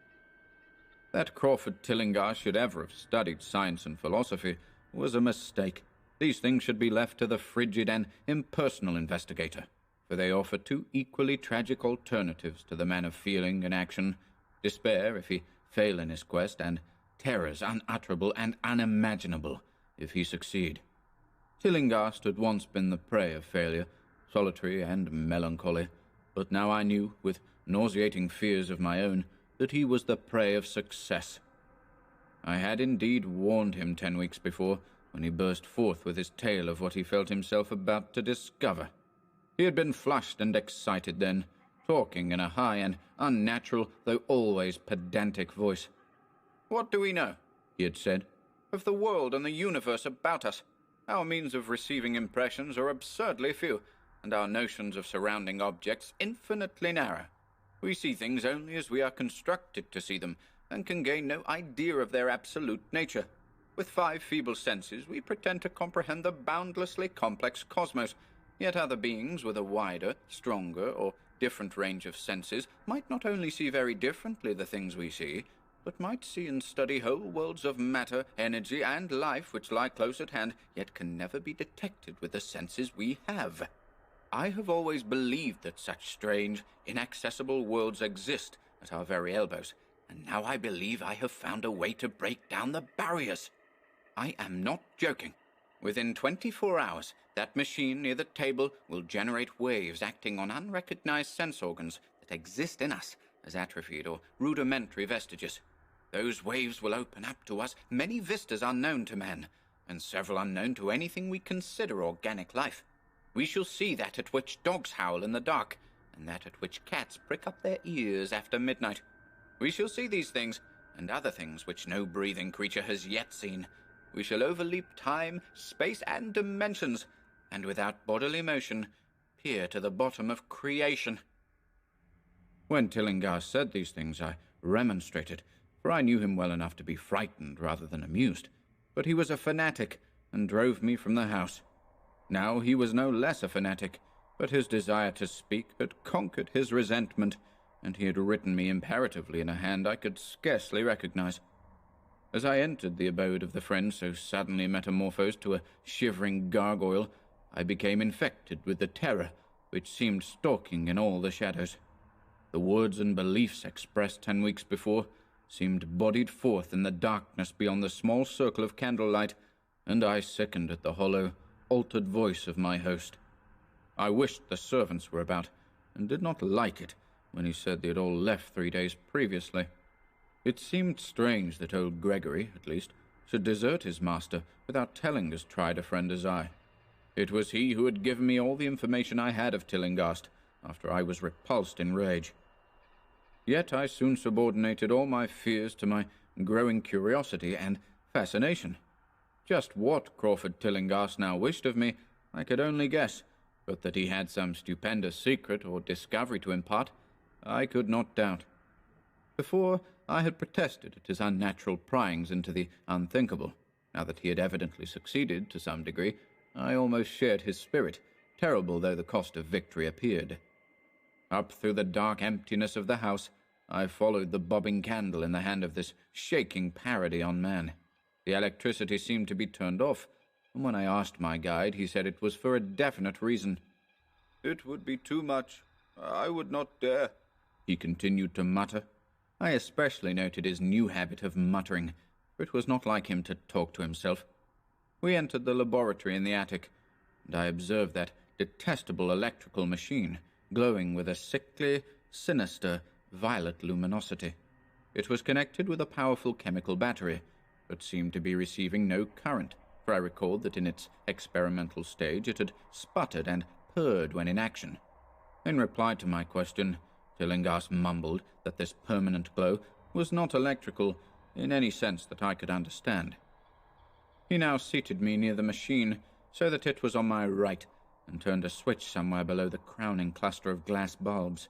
That Crawford Tillinghast should ever have studied science and philosophy was a mistake. These things should be left to the frigid and impersonal investigator, for they offer two equally tragic alternatives to the man of feeling and action: despair if he fail in his quest, and terrors unutterable and unimaginable if he succeed. Tillinghast had once been the prey of failure, solitary and melancholy, but now I knew, with nauseating fears of my own, that he was the prey of success. I had indeed warned him 10 weeks before, when he burst forth with his tale of what he felt himself about to discover. He had been flushed and excited then, talking in a high and unnatural, though always pedantic voice. "What do we know," he had said, "of the world and the universe about us? Our means of receiving impressions are absurdly few, and our notions of surrounding objects infinitely narrow. We see things only as we are constructed to see them, and can gain no idea of their absolute nature. With 5 feeble senses we pretend to comprehend the boundlessly complex cosmos, yet other beings with a wider, stronger, or different range of senses might not only see very differently the things we see, but might see and study whole worlds of matter, energy, and life which lie close at hand, yet can never be detected with the senses we have. I have always believed that such strange, inaccessible worlds exist at our very elbows, and now I believe I have found a way to break down the barriers. I am not joking. Within 24 hours, that machine near the table will generate waves acting on unrecognized sense organs that exist in us as atrophied or rudimentary vestiges. Those waves will open up to us many vistas unknown to men, and several unknown to anything we consider organic life. We shall see that at which dogs howl in the dark, and that at which cats prick up their ears after midnight. We shall see these things, and other things which no breathing creature has yet seen. We shall overleap time, space, and dimensions, and without bodily motion, peer to the bottom of creation." When Tillinghast said these things, I remonstrated, for I knew him well enough to be frightened rather than amused. But he was a fanatic, and drove me from the house. Now he was no less a fanatic, but his desire to speak had conquered his resentment, and he had written me imperatively in a hand I could scarcely recognize. As I entered the abode of the friend so suddenly metamorphosed to a shivering gargoyle, I became infected with the terror which seemed stalking in all the shadows. The words and beliefs expressed 10 weeks before seemed bodied forth in the darkness beyond the small circle of candlelight, and I sickened at the hollow, altered voice of my host. I wished the servants were about, and did not like it when he said they had all left 3 days previously. It seemed strange that old Gregory, at least, should desert his master without telling as tried a friend as I. It was he who had given me all the information I had of Tillinghast, after I was repulsed in rage. Yet I soon subordinated all my fears to my growing curiosity and fascination. Just what Crawford Tillinghast now wished of me, I could only guess, but that he had some stupendous secret or discovery to impart, I could not doubt. Before, I had protested at his unnatural pryings into the unthinkable. Now that he had evidently succeeded to some degree, I almost shared his spirit, terrible though the cost of victory appeared. Up through the dark emptiness of the house, I followed the bobbing candle in the hand of this shaking parody on man. The electricity seemed to be turned off, and when I asked my guide, he said it was for a definite reason. "It would be too much. I would not dare," he continued to mutter. I especially noted his new habit of muttering, for it was not like him to talk to himself. We entered the laboratory in the attic, and I observed that detestable electrical machine, glowing with a sickly, sinister, violet luminosity. It was connected with a powerful chemical battery, but seemed to be receiving no current, for I recalled that in its experimental stage it had sputtered and purred when in action. In reply to my question, Tillinghast mumbled that this permanent glow was not electrical, in any sense that I could understand. He now seated me near the machine, so that it was on my right, and turned a switch somewhere below the crowning cluster of glass bulbs.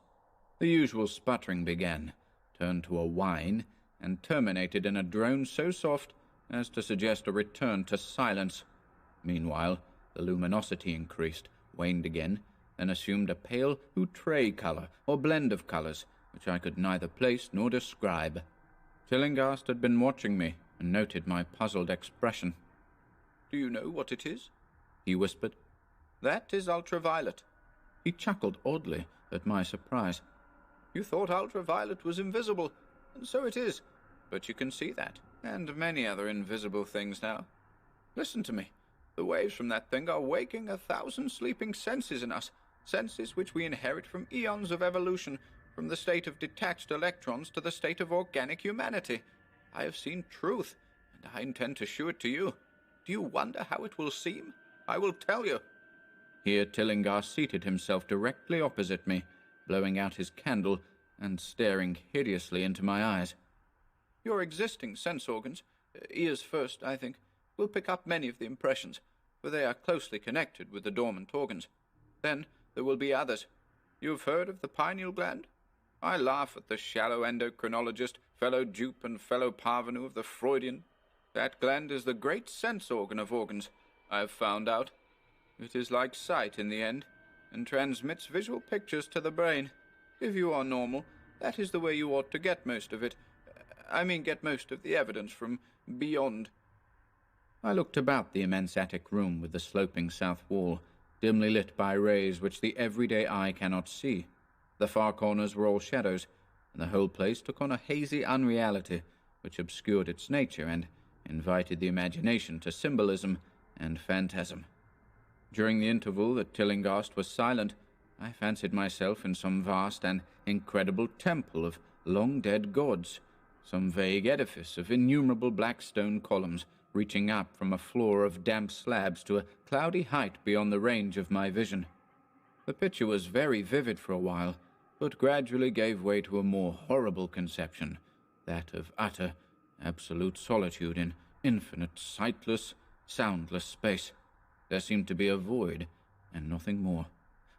The usual sputtering began, turned to a whine, and terminated in a drone so soft as to suggest a return to silence. Meanwhile, the luminosity increased, waned again, then assumed a pale outre color, or blend of colors, which I could neither place nor describe. Tillinghast had been watching me, and noted my puzzled expression. "Do you know what it is?" he whispered. "That is ultraviolet." He chuckled oddly at my surprise. "You thought ultraviolet was invisible, and so it is. But you can see that, and many other invisible things now. Listen to me. The waves from that thing are waking 1,000 sleeping senses in us, senses which we inherit from eons of evolution, from the state of detached electrons to the state of organic humanity. I have seen truth, and I intend to shew it to you. Do you wonder how it will seem? I will tell you." Here Tillinghast seated himself directly opposite me, blowing out his candle and staring hideously into my eyes. "Your existing sense organs, ears first, I think, will pick up many of the impressions, for they are closely connected with the dormant organs. Then there will be others. You have heard of the pineal gland? I laugh at the shallow endocrinologist, fellow dupe and fellow parvenu of the Freudian. That gland is the great sense organ of organs, I have found out. It is like sight in the end, and transmits visual pictures to the brain. If you are normal, that is the way you ought to get most of it. Get most of the evidence from beyond." I looked about the immense attic room with the sloping south wall, dimly lit by rays which the everyday eye cannot see. The far corners were all shadows, and the whole place took on a hazy unreality which obscured its nature and invited the imagination to symbolism and phantasm. During the interval that Tillinghast was silent, I fancied myself in some vast and incredible temple of long-dead gods, some vague edifice of innumerable black stone columns reaching up from a floor of damp slabs to a cloudy height beyond the range of my vision. The picture was very vivid for a while, but gradually gave way to a more horrible conception, that of utter, absolute solitude in infinite, sightless, soundless space. There seemed to be a void, and nothing more,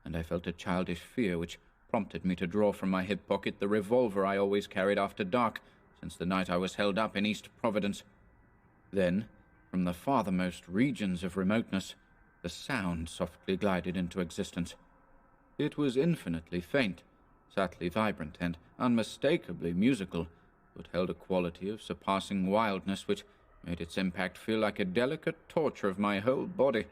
and I felt a childish fear which prompted me to draw from my hip pocket the revolver I always carried after dark, since the night I was held up in East Providence. Then, from the farthermost regions of remoteness, the sound softly glided into existence. It was infinitely faint, subtly vibrant, and unmistakably musical, but held a quality of surpassing wildness which made its impact feel like a delicate torture of my whole body.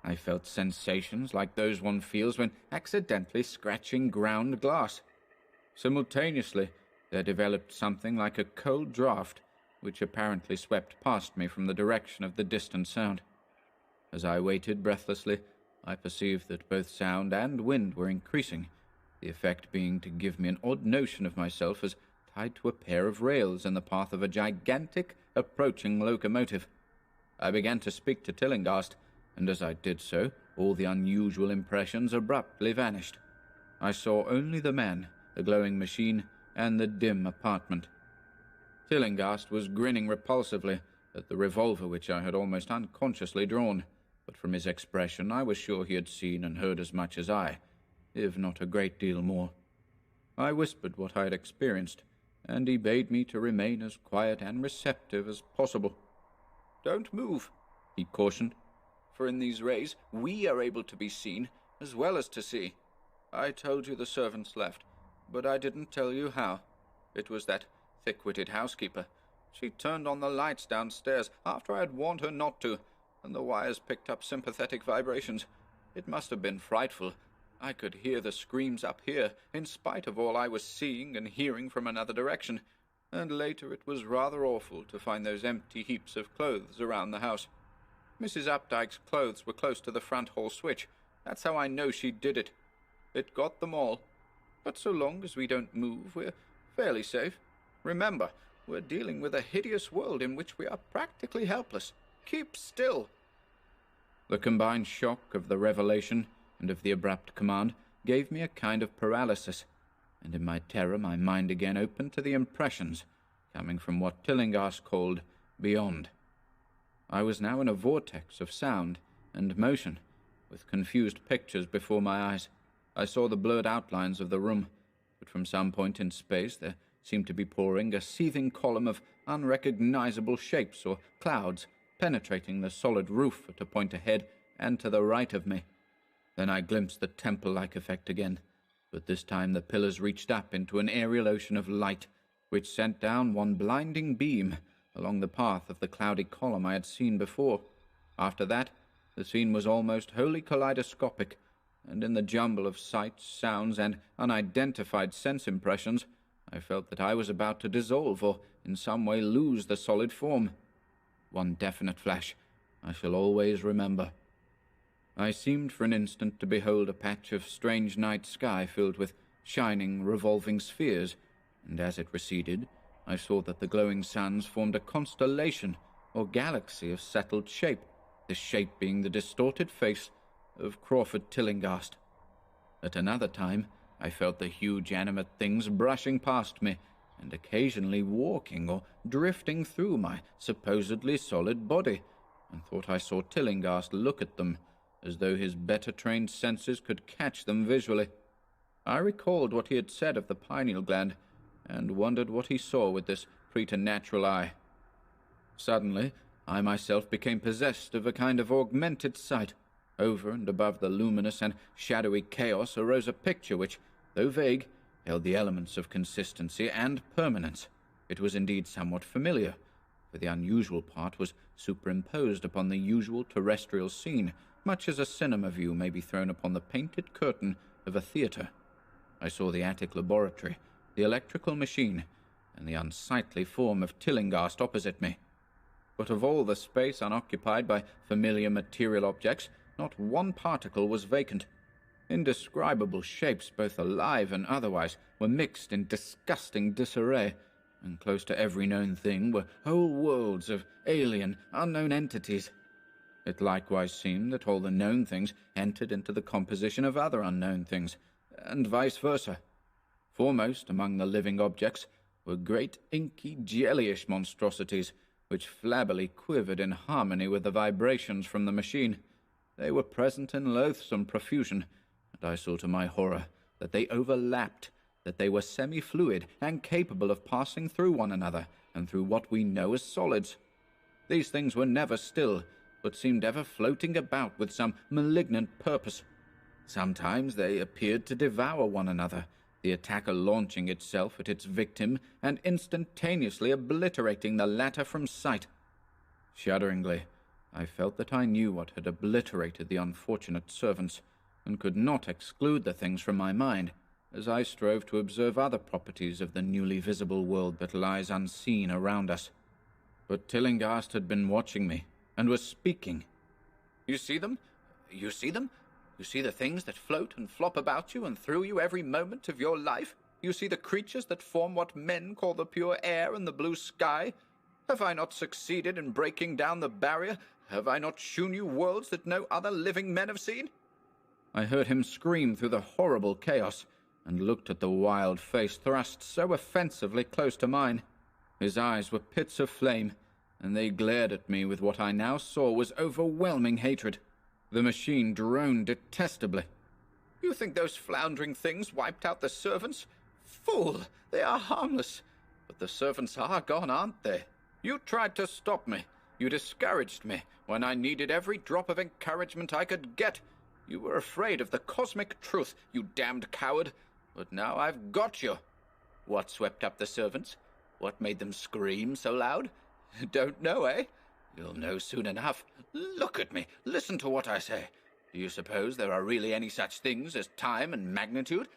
I felt sensations like those one feels when accidentally scratching ground glass. Simultaneously, there developed something like a cold draught, which apparently swept past me from the direction of the distant sound. As I waited breathlessly, I perceived that both sound and wind were increasing, the effect being to give me an odd notion of myself as tied to a pair of rails in the path of a gigantic, approaching locomotive. I began to speak to Tillinghast, and as I did so, all the unusual impressions abruptly vanished. I saw only the man, the glowing machine, and the dim apartment. Tillinghast was grinning repulsively at the revolver which I had almost unconsciously drawn, but from his expression I was sure he had seen and heard as much as I, if not a great deal more. I whispered what I had experienced, and he bade me to remain as quiet and receptive as possible. "Don't move," he cautioned, "for in these rays we are able to be seen as well as to see. I told you the servants left, but I didn't tell you how. It was that thick-witted housekeeper. She turned on the lights downstairs after I had warned her not to, and the wires picked up sympathetic vibrations. It must have been frightful. I could hear the screams up here, in spite of all I was seeing and hearing from another direction, and later it was rather awful to find those empty heaps of clothes around the house. Mrs. Updike's clothes were close to the front hall switch. That's how I know she did it. It got them all. But so long as we don't move, we're fairly safe. Remember, we're dealing with a hideous world in which we are practically helpless. Keep still." The combined shock of the revelation and of the abrupt command gave me a kind of paralysis, and in my terror my mind again opened to the impressions, coming from what Tillinghast called beyond. I was now in a vortex of sound and motion, with confused pictures before my eyes. I saw the blurred outlines of the room, but from some point in space there seemed to be pouring a seething column of unrecognizable shapes or clouds, penetrating the solid roof at a point ahead and to the right of me. Then I glimpsed the temple-like effect again, but this time the pillars reached up into an aerial ocean of light, which sent down one blinding beam along the path of the cloudy column I had seen before. After that, the scene was almost wholly kaleidoscopic, and in the jumble of sights, sounds, and unidentified sense impressions, I felt that I was about to dissolve or in some way lose the solid form. One definite flash I shall always remember. I seemed for an instant to behold a patch of strange night sky filled with shining, revolving spheres, and as it receded, I saw that the glowing suns formed a constellation or galaxy of settled shape, the shape being the distorted face of Crawford Tillinghast. At another time, I felt the huge animate things brushing past me, and occasionally walking or drifting through my supposedly solid body, and thought I saw Tillinghast look at them, as though his better-trained senses could catch them visually. I recalled what he had said of the pineal gland, and wondered what he saw with this preternatural eye. Suddenly, I myself became possessed of a kind of augmented sight. Over and above the luminous and shadowy chaos arose a picture which, though vague, held the elements of consistency and permanence. It was indeed somewhat familiar, for the unusual part was superimposed upon the usual terrestrial scene, much as a cinema view may be thrown upon the painted curtain of a theatre. I saw the attic laboratory, the electrical machine, and the unsightly form of Tillinghast opposite me. But of all the space unoccupied by familiar material objects, not one particle was vacant. Indescribable shapes, both alive and otherwise, were mixed in disgusting disarray, and close to every known thing were whole worlds of alien, unknown entities. It likewise seemed that all the known things entered into the composition of other unknown things, and vice versa. Foremost among the living objects were great inky, jellyish monstrosities, which flabbily quivered in harmony with the vibrations from the machine. They were present in loathsome profusion, and I saw to my horror that they overlapped, that they were semi-fluid and capable of passing through one another and through what we know as solids. These things were never still, but seemed ever floating about with some malignant purpose. Sometimes they appeared to devour one another, the attacker launching itself at its victim and instantaneously obliterating the latter from sight. Shudderingly, I felt that I knew what had obliterated the unfortunate servants, and could not exclude the things from my mind, as I strove to observe other properties of the newly visible world that lies unseen around us. But Tillinghast had been watching me, and was speaking. "You see them? You see them? You see the things that float and flop about you and through you every moment of your life? You see the creatures that form what men call the pure air and the blue sky? Have I not succeeded in breaking down the barrier? Have I not shewn you worlds that no other living men have seen?" I heard him scream through the horrible chaos, and looked at the wild face thrust so offensively close to mine. His eyes were pits of flame, and they glared at me with what I now saw was overwhelming hatred. The machine droned detestably. "You think those floundering things wiped out the servants? Fool! They are harmless. But the servants are gone, aren't they? You tried to stop me. You discouraged me when I needed every drop of encouragement I could get. You were afraid of the cosmic truth, you damned coward. But now I've got you. What swept up the servants? What made them scream so loud? Don't know, eh? You'll know soon enough. Look at me. Listen to what I say. Do you suppose there are really any such things as time and magnitude?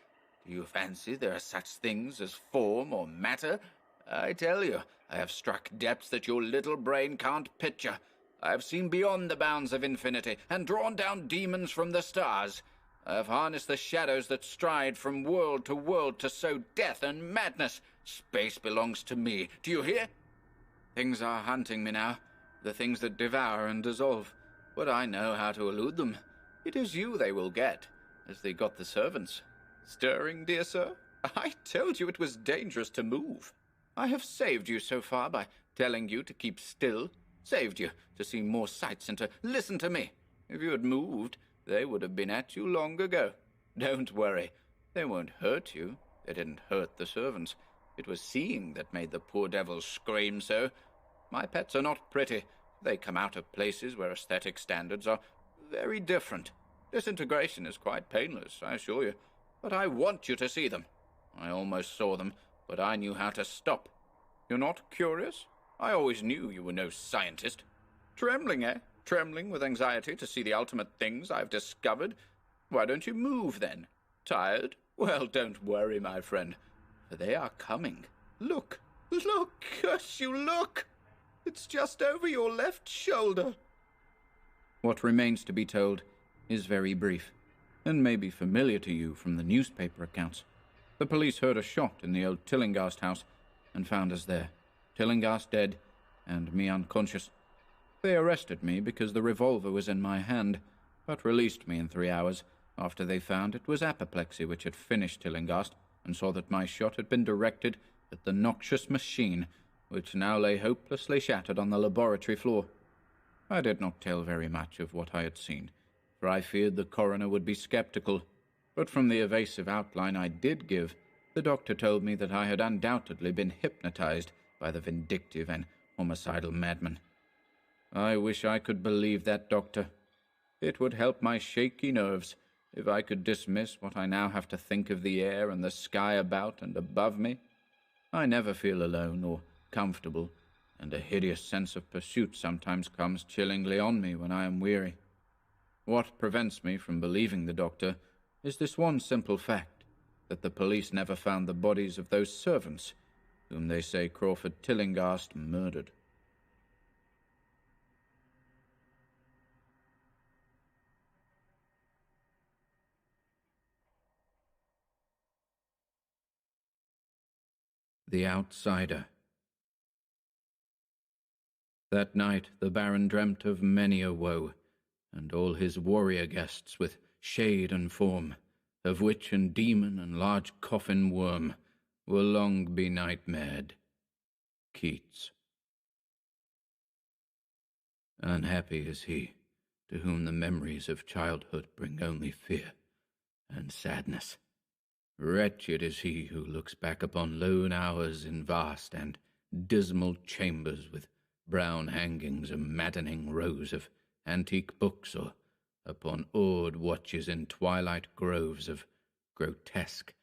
Do you fancy there are such things as form or matter? I tell you, I have struck depths that your little brain can't picture. I have seen beyond the bounds of infinity, and drawn down demons from the stars. I have harnessed the shadows that stride from world to sow death and madness. Space belongs to me. Do you hear? Things are hunting me now, the things that devour and dissolve. But I know how to elude them. It is you they will get, as they got the servants. Stirring, dear sir? I told you it was dangerous to move." I have saved you so far by telling you to keep still, saved you to see more sights and to listen to me. If you had moved, they would have been at you long ago. Don't worry. They won't hurt you. They didn't hurt the servants. It was seeing that made the poor devils scream so. My pets are not pretty. They come out of places where aesthetic standards are very different. Disintegration is quite painless, I assure you. But I want you to see them. I almost saw them, but I knew how to stop. You're not curious? I always knew you were no scientist. Trembling, eh? Trembling with anxiety to see the ultimate things I've discovered? Why don't you move, then? Tired? Well, don't worry, my friend, for they are coming. Look! Look! Curse you, look! It's just over your left shoulder. What remains to be told is very brief, and may be familiar to you from the newspaper accounts. The police heard a shot in the old Tillinghast house, and found us there, Tillinghast dead, and me unconscious. They arrested me because the revolver was in my hand, but released me in 3 hours, after they found it was apoplexy which had finished Tillinghast, and saw that my shot had been directed at the noxious machine, which now lay hopelessly shattered on the laboratory floor. I did not tell very much of what I had seen, for I feared the coroner would be skeptical, but from the evasive outline I did give, the doctor told me that I had undoubtedly been hypnotized by the vindictive and homicidal madman. I wish I could believe that, Doctor. It would help my shaky nerves if I could dismiss what I now have to think of the air and the sky about and above me. I never feel alone or comfortable, and a hideous sense of pursuit sometimes comes chillingly on me when I am weary. What prevents me from believing the doctor is this one simple fact, that the police never found the bodies of those servants whom they say Crawford Tillinghast murdered. The Outsider. That night the Baron dreamt of many a woe, and all his warrior guests with shade and form, of witch and demon and large coffin worm, will long be nightmared. Keats. Unhappy is he, to whom the memories of childhood bring only fear and sadness. Wretched is he who looks back upon lone hours in vast and dismal chambers with brown hangings and maddening rows of antique books, or upon awed watches in twilight groves of grotesque,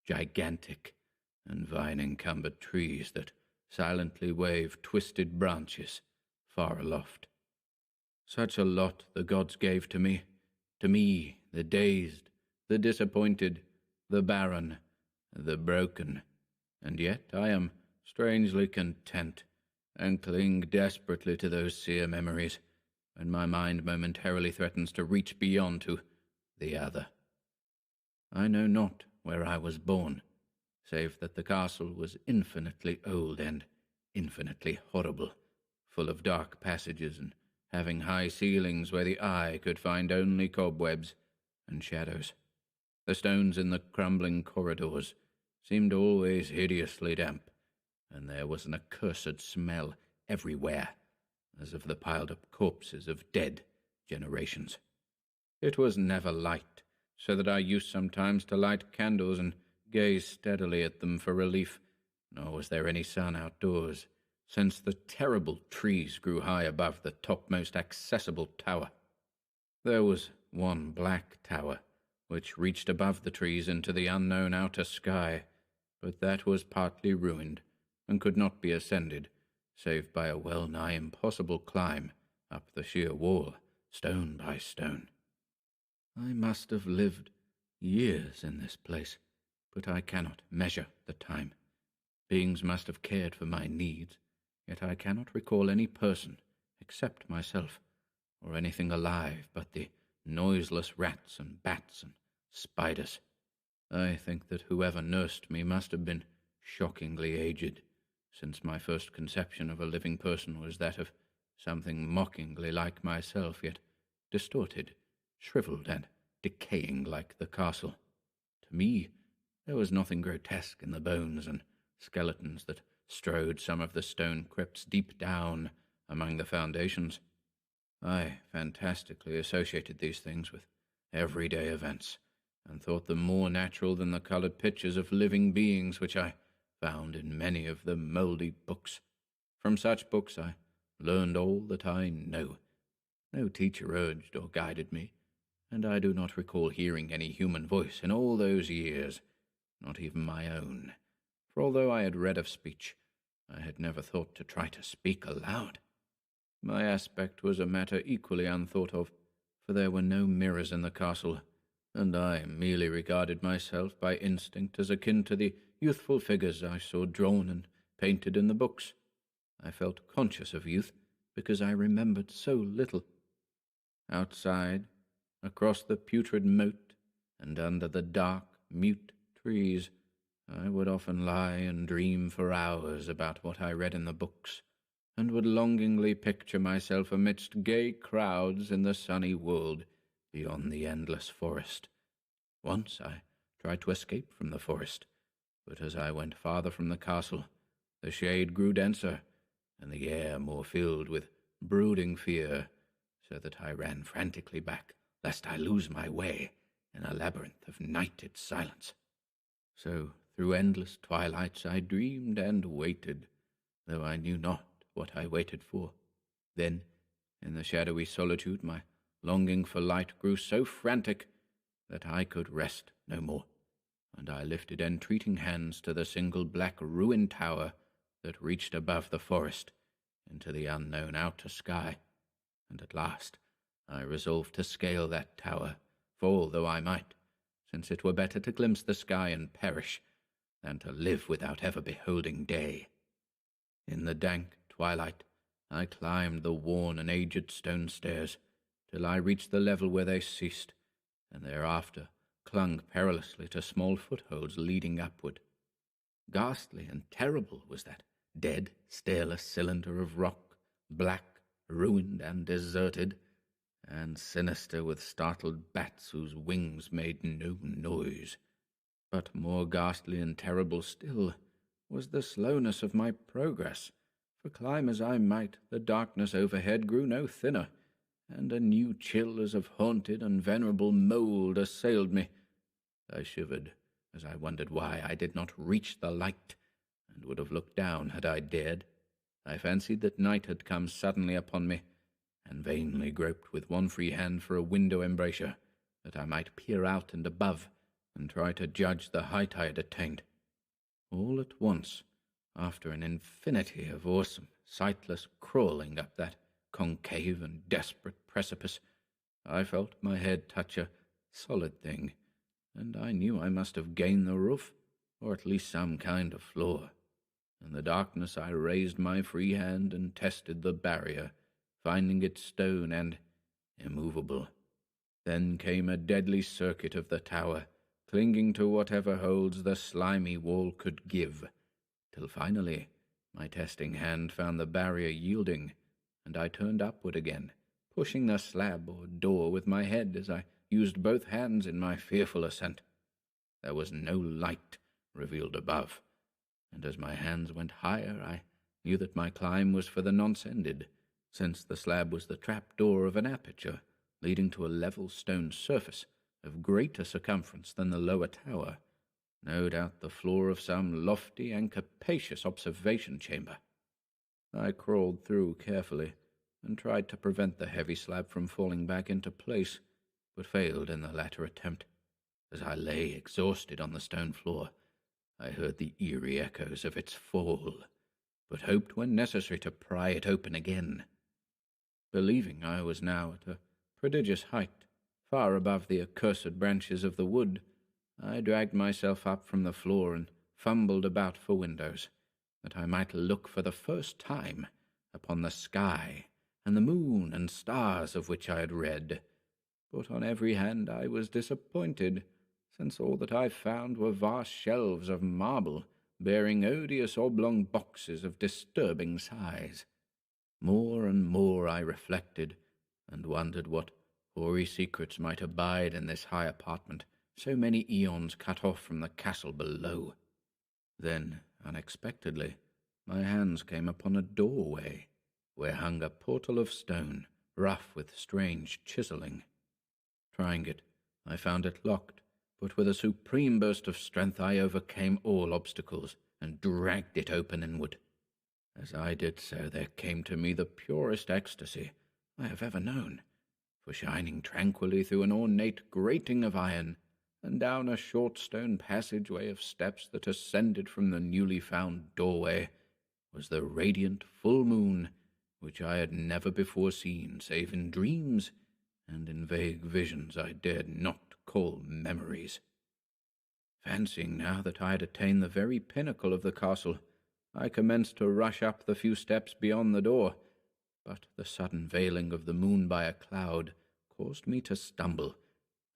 gigantic, and vine-encumbered trees that silently wave twisted branches far aloft. Such a lot the gods gave to me, the dazed, the disappointed, the barren, the broken, and yet I am strangely content, and cling desperately to those sere memories, when my mind momentarily threatens to reach beyond to the other. I know not where I was born, save that the castle was infinitely old and infinitely horrible, full of dark passages and having high ceilings where the eye could find only cobwebs and shadows. The stones in the crumbling corridors seemed always hideously damp, and there was an accursed smell everywhere, as of the piled-up corpses of dead generations. It was never light, so that I used sometimes to light candles and gaze steadily at them for relief, nor was there any sun outdoors, since the terrible trees grew high above the topmost accessible tower. There was one black tower, which reached above the trees into the unknown outer sky, but that was partly ruined, and could not be ascended, save by a well-nigh impossible climb up the sheer wall, stone by stone. I must have lived years in this place, but I cannot measure the time. Beings must have cared for my needs, yet I cannot recall any person, except myself, or anything alive but the noiseless rats and bats and spiders. I think that whoever nursed me must have been shockingly aged, since my first conception of a living person was that of something mockingly like myself, yet distorted, shriveled, and decaying like the castle. To me, there was nothing grotesque in the bones and skeletons that strode some of the stone crypts deep down among the foundations. I fantastically associated these things with everyday events, and thought them more natural than the colored pictures of living beings which I found in many of the mouldy books. From such books I learned all that I know. No teacher urged or guided me, and I do not recall hearing any human voice in all those years, not even my own. For although I had read of speech, I had never thought to try to speak aloud. My aspect was a matter equally unthought of, for there were no mirrors in the castle, and I merely regarded myself by instinct as akin to the youthful figures I saw drawn and painted in the books. I felt conscious of youth because I remembered so little. Outside, across the putrid moat, and under the dark, mute trees, I would often lie and dream for hours about what I read in the books, and would longingly picture myself amidst gay crowds in the sunny world beyond the endless forest. Once I tried to escape from the forest, but as I went farther from the castle, the shade grew denser, and the air more filled with brooding fear, so that I ran frantically back, lest I lose my way in a labyrinth of nighted silence. So through endless twilights I dreamed and waited, though I knew not what I waited for. Then, in the shadowy solitude, my longing for light grew so frantic that I could rest no more, and I lifted entreating hands to the single black ruined tower that reached above the forest into the unknown outer sky. And at last I resolved to scale that tower, fall though I might, since it were better to glimpse the sky and perish than to live without ever beholding day. In the dank twilight I climbed the worn and aged stone stairs till I reached the level where they ceased, and thereafter clung perilously to small footholds leading upward. Ghastly and terrible was that dead, stairless cylinder of rock, black, ruined and deserted, and sinister with startled bats whose wings made no noise. But more ghastly and terrible still was the slowness of my progress, for climb as I might, the darkness overhead grew no thinner, and a new chill as of haunted and venerable mould assailed me. I shivered as I wondered why I did not reach the light, and would have looked down had I dared. I fancied that night had come suddenly upon me, and vainly groped with one free hand for a window embrasure, that I might peer out and above, and try to judge the height I had attained. All at once, after an infinity of awesome, sightless crawling up that concave and desperate precipice, I felt my head touch a solid thing, and I knew I must have gained the roof, or at least some kind of floor. In the darkness I raised my free hand and tested the barrier, finding it stone and immovable. Then came a deadly circuit of the tower, clinging to whatever holds the slimy wall could give, till finally my testing hand found the barrier yielding, and I turned upward again, pushing the slab or door with my head as I used both hands in my fearful ascent. There was no light revealed above, and as my hands went higher I knew that my climb was for the nonce ended, since the slab was the trap-door of an aperture leading to a level stone surface of greater circumference than the lower tower, no doubt the floor of some lofty and capacious observation chamber. I crawled through carefully, and tried to prevent the heavy slab from falling back into place, but failed in the latter attempt. As I lay exhausted on the stone floor, I heard the eerie echoes of its fall, but hoped when necessary to pry it open again. Believing I was now at a prodigious height, far above the accursed branches of the wood, I dragged myself up from the floor and fumbled about for windows, that I might look for the first time upon the sky and the moon and stars of which I had read. But on every hand I was disappointed, since all that I found were vast shelves of marble, bearing odious oblong boxes of disturbing size. More and more I reflected, and wondered what hoary secrets might abide in this high apartment, so many eons cut off from the castle below. Then Unexpectedly, my hands came upon a doorway, where hung a portal of stone, rough with strange chiseling. Trying it, I found it locked, but with a supreme burst of strength I overcame all obstacles and dragged it open inward. As I did so, there came to me the purest ecstasy I have ever known, for shining tranquilly through an ornate grating of iron, and down a short stone passageway of steps that ascended from the newly found doorway, was the radiant full moon, which I had never before seen save in dreams and in vague visions I dared not call memories. Fancying now that I had attained the very pinnacle of the castle, I commenced to rush up the few steps beyond the door, but the sudden veiling of the moon by a cloud caused me to stumble,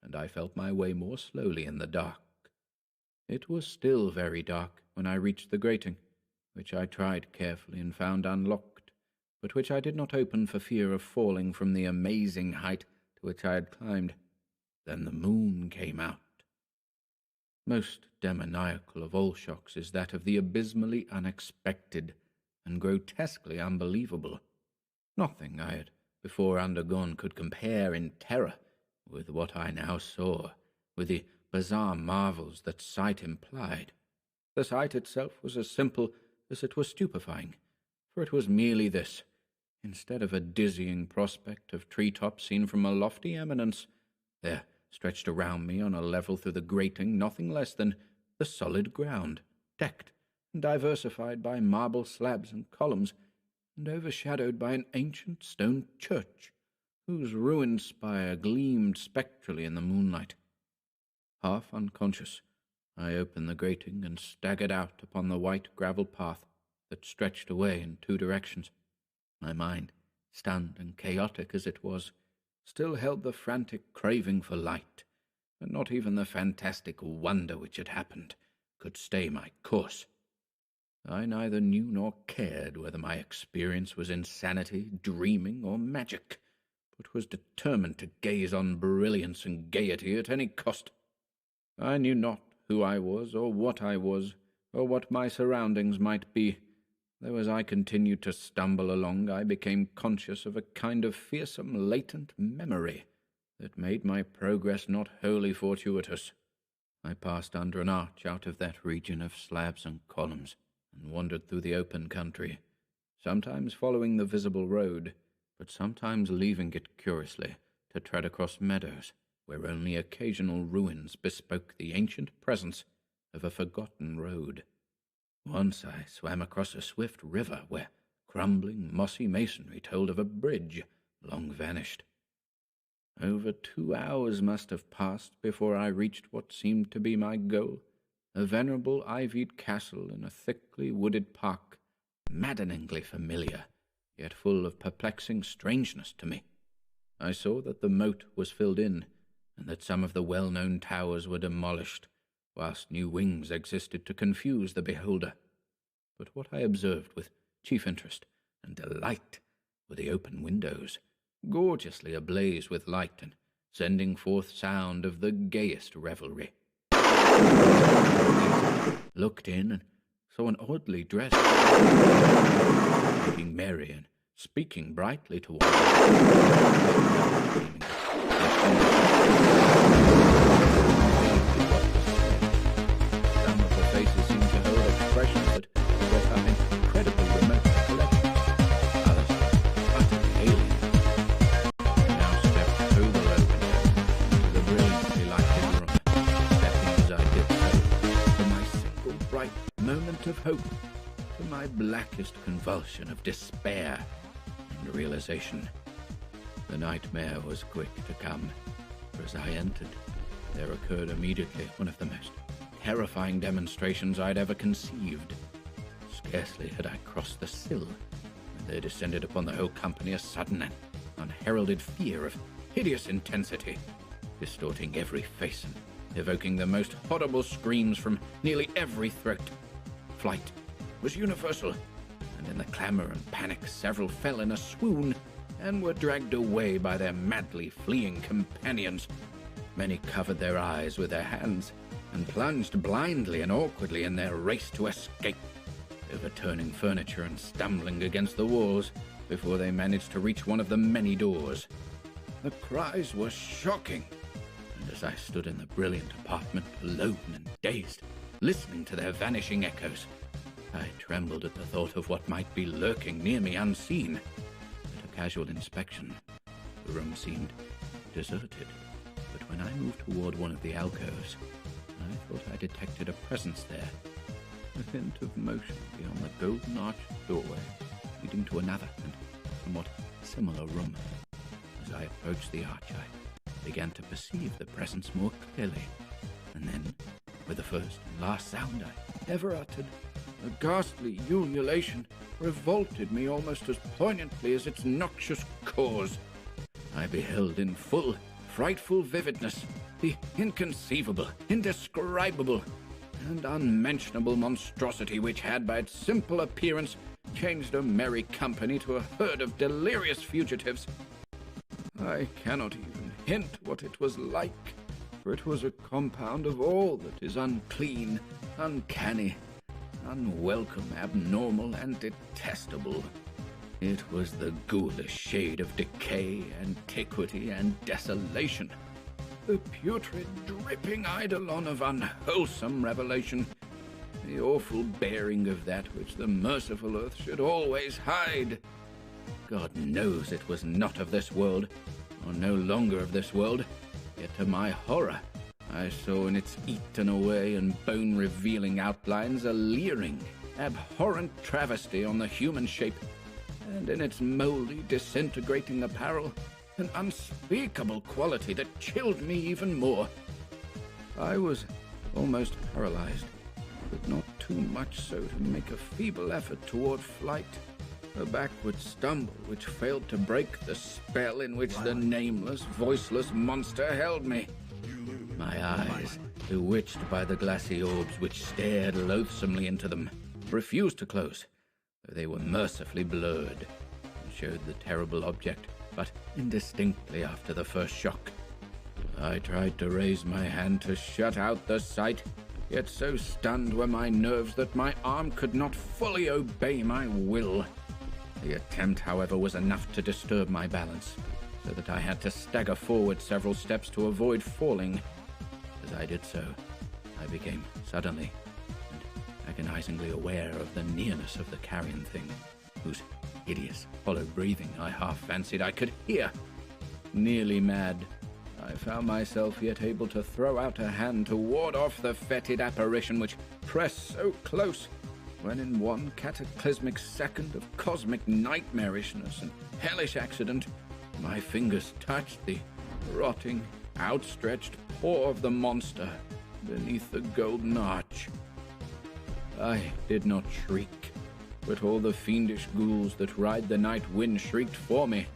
and I felt my way more slowly in the dark. It was still very dark when I reached the grating, which I tried carefully and found unlocked, but which I did not open for fear of falling from the amazing height to which I had climbed. Then the moon came out. Most demoniacal of all shocks is that of the abysmally unexpected and grotesquely unbelievable. Nothing I had before undergone could compare in terror with what I now saw, with the bizarre marvels that sight implied. The sight itself was as simple as it was stupefying, for it was merely this. Instead of a dizzying prospect of treetops seen from a lofty eminence, there stretched around me on a level through the grating nothing less than the solid ground, decked and diversified by marble slabs and columns, and overshadowed by an ancient stone church, whose ruined spire gleamed spectrally in the moonlight. Half unconscious, I opened the grating and staggered out upon the white gravel path that stretched away in two directions. My mind, stunned and chaotic as it was, still held the frantic craving for light, but not even the fantastic wonder which had happened could stay my course. I neither knew nor cared whether my experience was insanity, dreaming, or magic, but was determined to gaze on brilliance and gaiety at any cost. I knew not who I was, or what my surroundings might be, though as I continued to stumble along I became conscious of a kind of fearsome latent memory that made my progress not wholly fortuitous. I passed under an arch out of that region of slabs and columns, and wandered through the open country, sometimes following the visible road, but sometimes leaving it curiously to tread across meadows, where only occasional ruins bespoke the ancient presence of a forgotten road. Once I swam across a swift river where crumbling, mossy masonry told of a bridge long vanished. Over 2 hours must have passed before I reached what seemed to be my goal, a venerable ivied castle in a thickly wooded park, maddeningly familiar, yet full of perplexing strangeness to me. I saw that the moat was filled in, and that some of the well-known towers were demolished, whilst new wings existed to confuse the beholder. But what I observed with chief interest and delight were the open windows, gorgeously ablaze with light and sending forth sound of the gayest revelry. Looked in and saw an oddly dressed looking merry and speaking brightly to one another. Some of the faces seemed to hold expressions that brought up incredibly remote recollection. Others utterly alien. I now stepped through the low window into the brilliantly lighted room, stepping as I did so from my single bright moment of hope to my blackest convulsion of despair and realization. The nightmare was quick to come, for as I entered, there occurred immediately one of the most terrifying demonstrations I'd ever conceived. Scarcely had I crossed the sill, when there descended upon the whole company a sudden and unheralded fear of hideous intensity, distorting every face and evoking the most horrible screams from nearly every throat. Flight was universal, and in the clamour and panic several fell in a swoon and were dragged away by their madly fleeing companions. Many covered their eyes with their hands and plunged blindly and awkwardly in their race to escape. overturning furniture and stumbling against the walls before they managed to reach one of the many doors. The cries were shocking, and as I stood in the brilliant apartment, alone and dazed, listening to their vanishing echoes, I trembled at the thought of what might be lurking near me unseen. At a casual inspection, the room seemed deserted, but when I moved toward one of the alcoves, I thought I detected a presence there, a hint of motion beyond the golden arched doorway leading to another and somewhat similar room. As I approached the arch, I began to perceive the presence more clearly, and then, with the first and last sound I ever uttered, a ghastly ululation revolted me almost as poignantly as its noxious cause. I beheld in full, frightful vividness the inconceivable, indescribable, and unmentionable monstrosity which had, by its simple appearance, changed a merry company to a herd of delirious fugitives. I cannot even hint what it was like, for it was a compound of all that is unclean, uncanny, unwelcome, abnormal, and detestable. It was the ghoulish shade of decay, antiquity, and desolation, the putrid, dripping eidolon of unwholesome revelation, the awful bearing of that which the merciful earth should always hide. God knows it was not of this world, or no longer of this world, yet to my horror, I saw in its eaten away and bone-revealing outlines a leering, abhorrent travesty on the human shape, and in its mouldy, disintegrating apparel, an unspeakable quality that chilled me even more. I was almost paralyzed, but not too much so to make a feeble effort toward flight, a backward stumble which failed to break the spell in which the nameless, voiceless monster held me. My eyes, bewitched by the glassy orbs which stared loathsomely into them, refused to close, though they were mercifully blurred, and showed the terrible object but indistinctly after the first shock. I tried to raise my hand to shut out the sight, yet so stunned were my nerves that my arm could not fully obey my will. The attempt, however, was enough to disturb my balance, so that I had to stagger forward several steps to avoid falling. As I did so, I became suddenly and agonizingly aware of the nearness of the carrion thing, whose hideous, hollow breathing I half fancied I could hear. Nearly mad, I found myself yet able to throw out a hand to ward off the fetid apparition which pressed so close, when in one cataclysmic second of cosmic nightmarishness and hellish accident, my fingers touched the rotting, outstretched paw of the monster beneath the golden arch. I did not shriek, but all the fiendish ghouls that ride the night wind shrieked for me,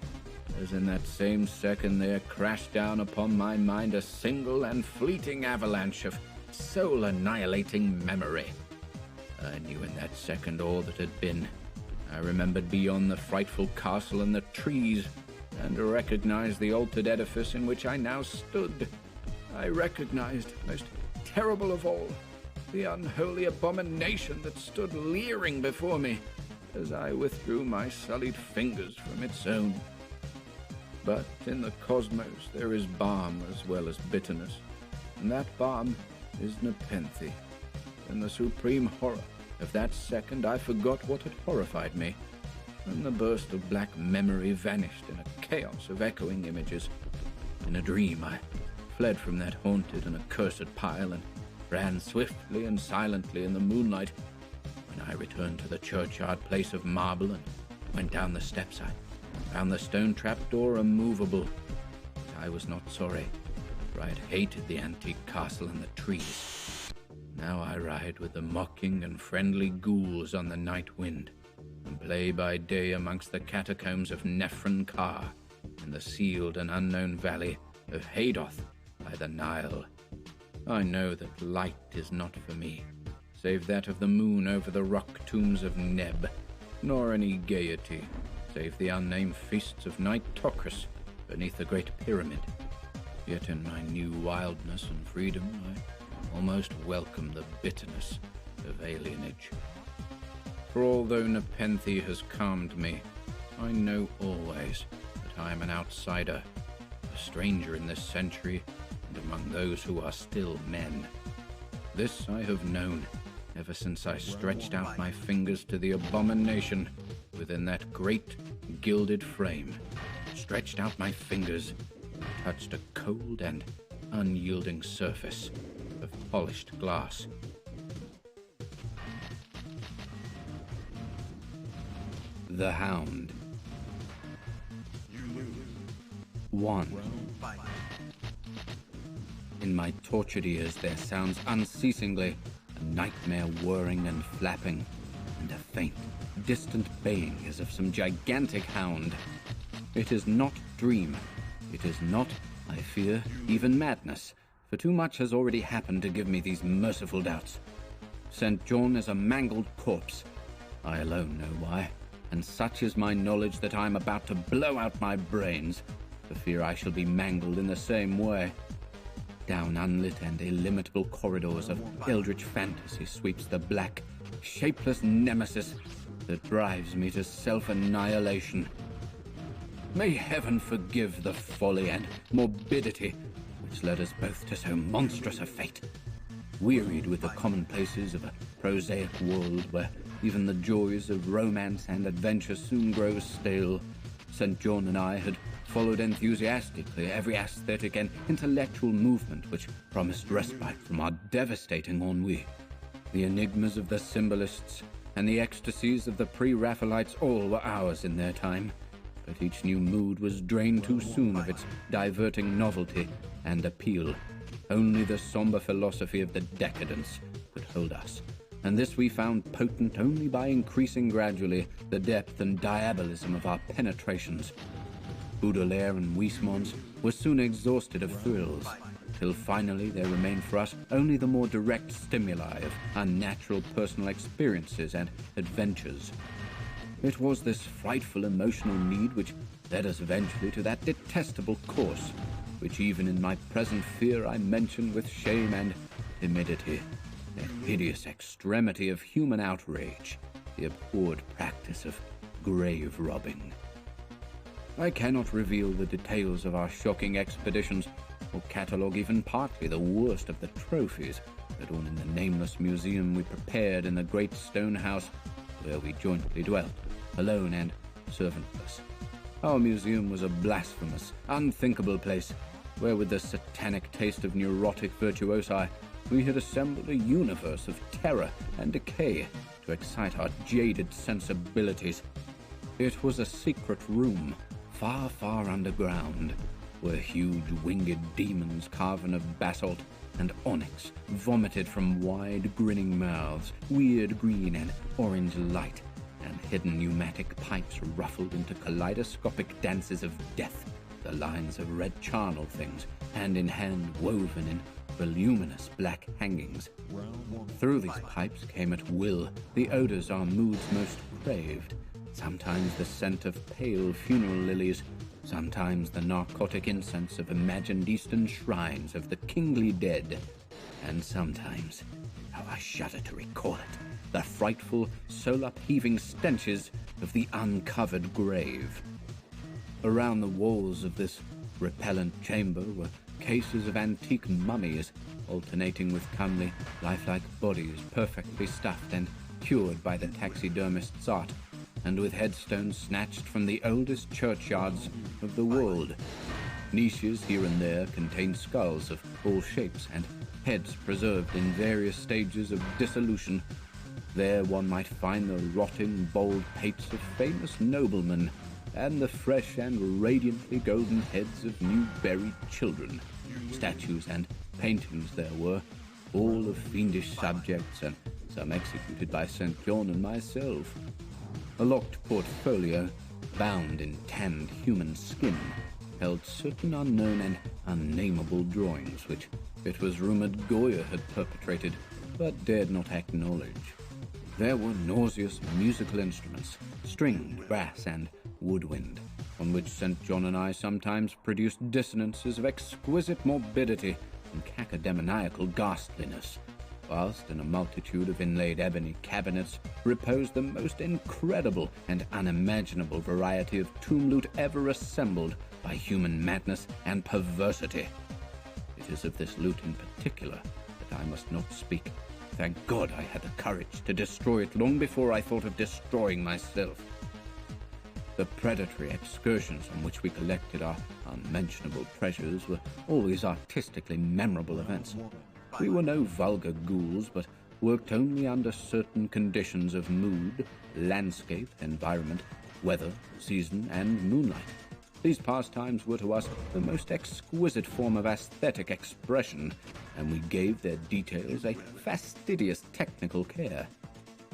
as in that same second there crashed down upon my mind a single and fleeting avalanche of soul-annihilating memory. I knew in that second all that had been. I remembered beyond the frightful castle and the trees, and recognized the altered edifice in which I now stood. I recognized, most terrible of all, the unholy abomination that stood leering before me as I withdrew my sullied fingers from its own. But in the cosmos there is balm as well as bitterness, and that balm is nepenthe. In the supreme horror of that second I forgot what had horrified me, and the burst of black memory vanished in a chaos of echoing images. In a dream I fled from that haunted and accursed pile and ran swiftly and silently in the moonlight. When I returned to the churchyard place of marble and went down the steps, I found the stone trapdoor immovable. But I was not sorry, for I had hated the antique castle and the trees. Now I ride with the mocking and friendly ghouls on the night wind, and play by day amongst the catacombs of Nephron Ka, in the sealed and unknown valley of Hadoth by the Nile. I know that light is not for me, save that of the moon over the rock tombs of Neb, nor any gaiety, save the unnamed feasts of Night Tokris beneath the Great Pyramid. Yet in my new wildness and freedom, I almost welcome the bitterness of alienage. For although Nepenthe has calmed me, I know always that I am an outsider, a stranger in this century, and among those who are still men. This I have known ever since I stretched out my fingers to the abomination within that great gilded frame. Stretched out my fingers, touched a cold and unyielding surface of polished glass. The Hound. 1. In my tortured ears there sounds unceasingly a nightmare whirring and flapping, and a faint, distant baying as of some gigantic hound. It is not dream. It is not, I fear, even madness, for too much has already happened to give me these merciful doubts. St. John is a mangled corpse. I alone know why, and such is my knowledge that I am about to blow out my brains, for fear I shall be mangled in the same way. Down unlit and illimitable corridors of eldritch fantasy sweeps the black, shapeless nemesis that drives me to self-annihilation. May heaven forgive the folly and morbidity which led us both to so monstrous a fate. Wearied with the commonplaces of a prosaic world where even the joys of romance and adventure soon grow stale, St. John and I had followed enthusiastically every aesthetic and intellectual movement which promised respite from our devastating ennui. The enigmas of the symbolists and the ecstasies of the pre-Raphaelites all were ours in their time, but each new mood was drained too soon of its diverting novelty and appeal. Only the somber philosophy of the decadence could hold us, and this we found potent only by increasing gradually the depth and diabolism of our penetrations. Baudelaire and Huysmans were soon exhausted of thrills, till finally there remained for us only the more direct stimuli of unnatural personal experiences and adventures. It was this frightful emotional need which led us eventually to that detestable course, which even in my present fear I mention with shame and timidity, that hideous extremity of human outrage, the abhorred practice of grave robbing. I cannot reveal the details of our shocking expeditions, or catalogue even partly the worst of the trophies adorning the nameless museum we prepared in the great stone house where we jointly dwelt, alone and servantless. Our museum was a blasphemous, unthinkable place, where with the satanic taste of neurotic virtuosi, we had assembled a universe of terror and decay to excite our jaded sensibilities. It was a secret room, far, far underground, where huge winged demons carven of basalt and onyx vomited from wide grinning mouths, weird green and orange light, and hidden pneumatic pipes ruffled into kaleidoscopic dances of death, the lines of red charnel things, hand in hand woven in voluminous black hangings. Through these pipes came at will the odors our moods most craved, sometimes the scent of pale funeral lilies, sometimes the narcotic incense of imagined eastern shrines of the kingly dead, and sometimes, how I shudder to recall it, the frightful, soul-upheaving stenches of the uncovered grave. Around the walls of this repellent chamber were cases of antique mummies, alternating with comely, lifelike bodies perfectly stuffed and cured by the taxidermist's art, and with headstones snatched from the oldest churchyards of the world. Niches here and there contained skulls of all shapes and heads preserved in various stages of dissolution. There one might find the rotting, bald pates of famous noblemen, and the fresh and radiantly golden heads of new buried children. Statues and paintings there were, all of fiendish subjects, and some executed by St. John and myself. A locked portfolio, bound in tanned human skin, held certain unknown and unnameable drawings which it was rumored Goya had perpetrated, but dared not acknowledge. There were nauseous musical instruments, stringed, brass, and woodwind, on which St. John and I sometimes produced dissonances of exquisite morbidity and cacodemoniacal ghastliness. whilst in a multitude of inlaid ebony cabinets reposed the most incredible and unimaginable variety of tomb loot ever assembled by human madness and perversity. It is of this loot in particular that I must not speak. Thank God I had the courage to destroy it long before I thought of destroying myself. The predatory excursions on which we collected our unmentionable treasures were always artistically memorable events. We were no vulgar ghouls, but worked only under certain conditions of mood, landscape, environment, weather, season, and moonlight. These pastimes were to us the most exquisite form of aesthetic expression, and we gave their details a fastidious technical care.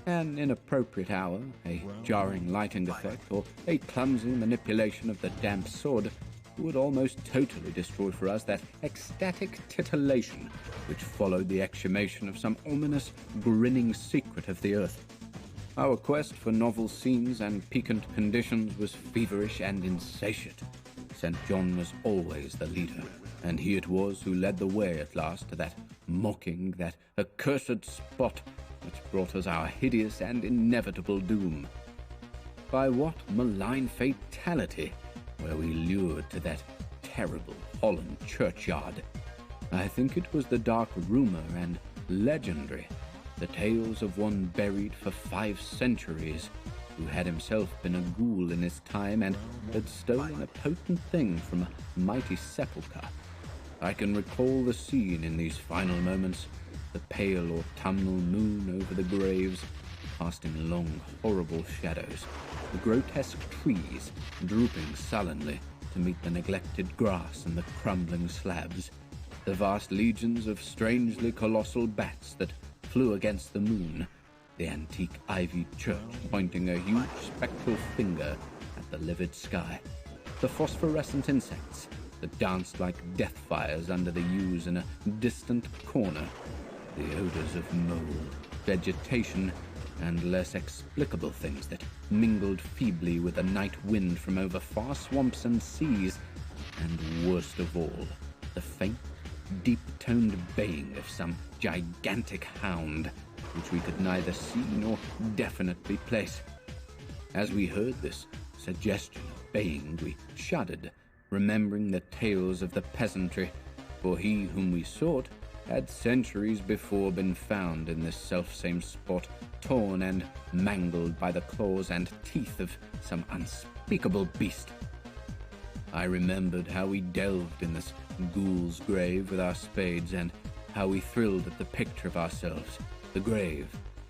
An inappropriate hour, a jarring lighting effect, or a clumsy manipulation of the damp sword would almost totally destroy for us that ecstatic titillation which followed the exhumation of some ominous, grinning secret of the earth. Our quest for novel scenes and piquant conditions was feverish and insatiate. St. John was always the leader, and he it was who led the way at last to that mocking, that accursed spot which brought us our hideous and inevitable doom. By what malign fatality were we lured to that terrible Holland churchyard? I think it was the dark rumor and legendary, the tales of one buried for 5 centuries, who had himself been a ghoul in his time and had stolen a potent thing from a mighty sepulchre. I can recall the scene in these final moments, the pale autumnal moon over the graves, casting long, horrible shadows, the grotesque trees drooping sullenly to meet the neglected grass and the crumbling slabs, the vast legions of strangely colossal bats that flew against the moon, the antique ivied church pointing a huge spectral finger at the livid sky, the phosphorescent insects that danced like death fires under the yews in a distant corner, the odors of mold, vegetation, and less explicable things that mingled feebly with the night wind from over far swamps and seas, and worst of all, the faint, deep-toned baying of some gigantic hound, which we could neither see nor definitely place. As we heard this suggestion of baying, we shuddered, remembering the tales of the peasantry, for he whom we sought had centuries before been found in this selfsame spot, torn and mangled by the claws and teeth of some unspeakable beast. I remembered how we delved in this ghoul's grave with our spades, and how we thrilled at the picture of ourselves, the grave,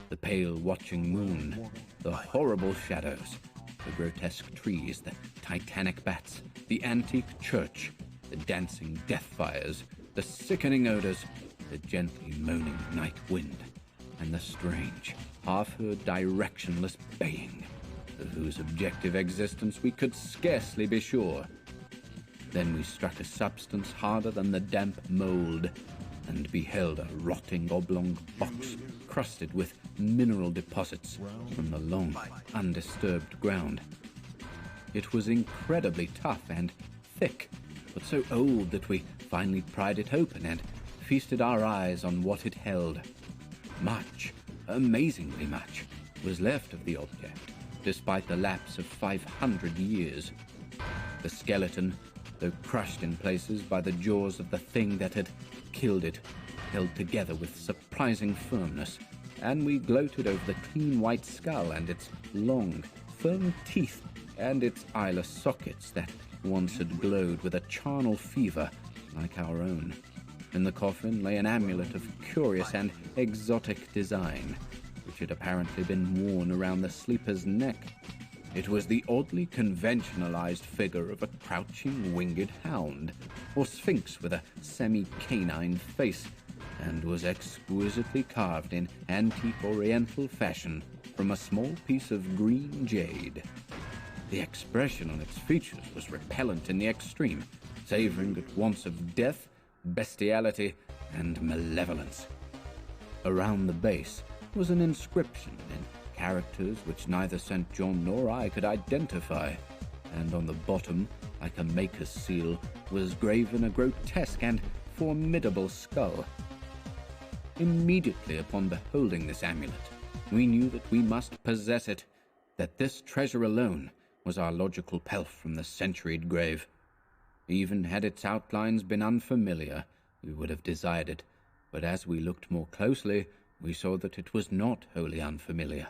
the pale watching moon, the horrible shadows, the grotesque trees, the titanic bats, the antique church, the dancing death fires, the sickening odors, the gently moaning night wind, and the strange, half-heard directionless baying, of whose objective existence we could scarcely be sure. Then we struck a substance harder than the damp mold, and beheld a rotting oblong box crusted with mineral deposits from the long, undisturbed ground. It was incredibly tough and thick, but so old that we finally pried it open and feasted our eyes on what it held. Much, amazingly much, was left of the object, despite the lapse of 500 years. The skeleton, though crushed in places by the jaws of the thing that had killed it, held together with surprising firmness, and we gloated over the clean white skull and its long, firm teeth and its eyeless sockets that once had glowed with a charnel fever like our own. In the coffin lay an amulet of curious and exotic design, which had apparently been worn around the sleeper's neck. It was the oddly conventionalized figure of a crouching winged hound, or sphinx with a semi-canine face, and was exquisitely carved in antique oriental fashion from a small piece of green jade. The expression on its features was repellent in the extreme, savoring at once of death, bestiality, and malevolence. Around the base was an inscription in characters which neither St. John nor I could identify, and on the bottom, like a maker's seal, was graven a grotesque and formidable skull. Immediately upon beholding this amulet, we knew that we must possess it, that this treasure alone was our logical pelf from the centuried grave. Even had its outlines been unfamiliar, we would have desired it, but as we looked more closely, we saw that it was not wholly unfamiliar.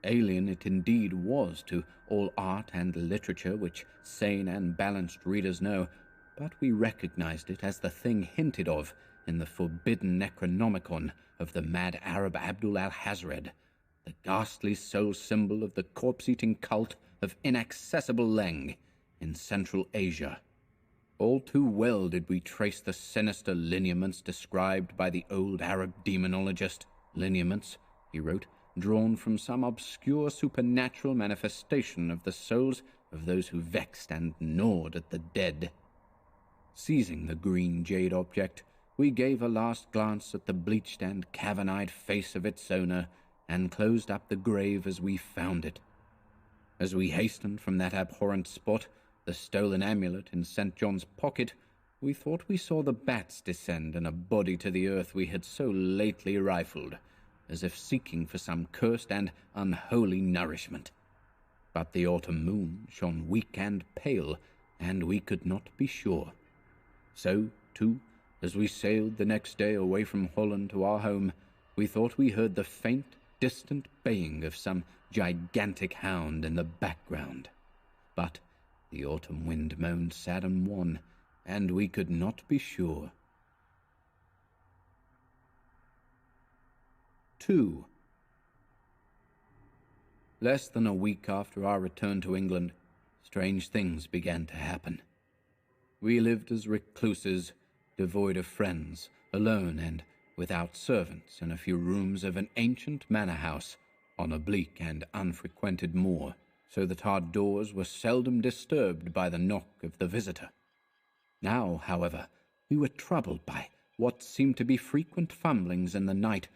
Alien it indeed was to all art and literature which sane and balanced readers know, but we recognized it as the thing hinted of in the forbidden Necronomicon of the mad Arab Abdul al-Hazred, the ghastly soul symbol of the corpse-eating cult of inaccessible Leng in Central Asia. All too well did we trace the sinister lineaments described by the old Arab demonologist. Lineaments, he wrote, drawn from some obscure supernatural manifestation of the souls of those who vexed and gnawed at the dead. Seizing the green jade object, we gave a last glance at the bleached and cavern-eyed face of its owner, and closed up the grave as we found it. As we hastened from that abhorrent spot, the stolen amulet in St. John's pocket, we thought we saw the bats descend in a body to the earth we had so lately rifled, as if seeking for some cursed and unholy nourishment. But the autumn moon shone weak and pale, and we could not be sure. So, too, as we sailed the next day away from Holland to our home, we thought we heard the faint, distant baying of some gigantic hound in the background. But the autumn wind moaned sad and wan, and we could not be sure. 2. Less than a week after our return to England, strange things began to happen. We lived as recluses, devoid of friends, alone and without servants in a few rooms of an ancient manor house on a bleak and unfrequented moor, so that our doors were seldom disturbed by the knock of the visitor. Now, however, we were troubled by what seemed to be frequent fumblings in the night,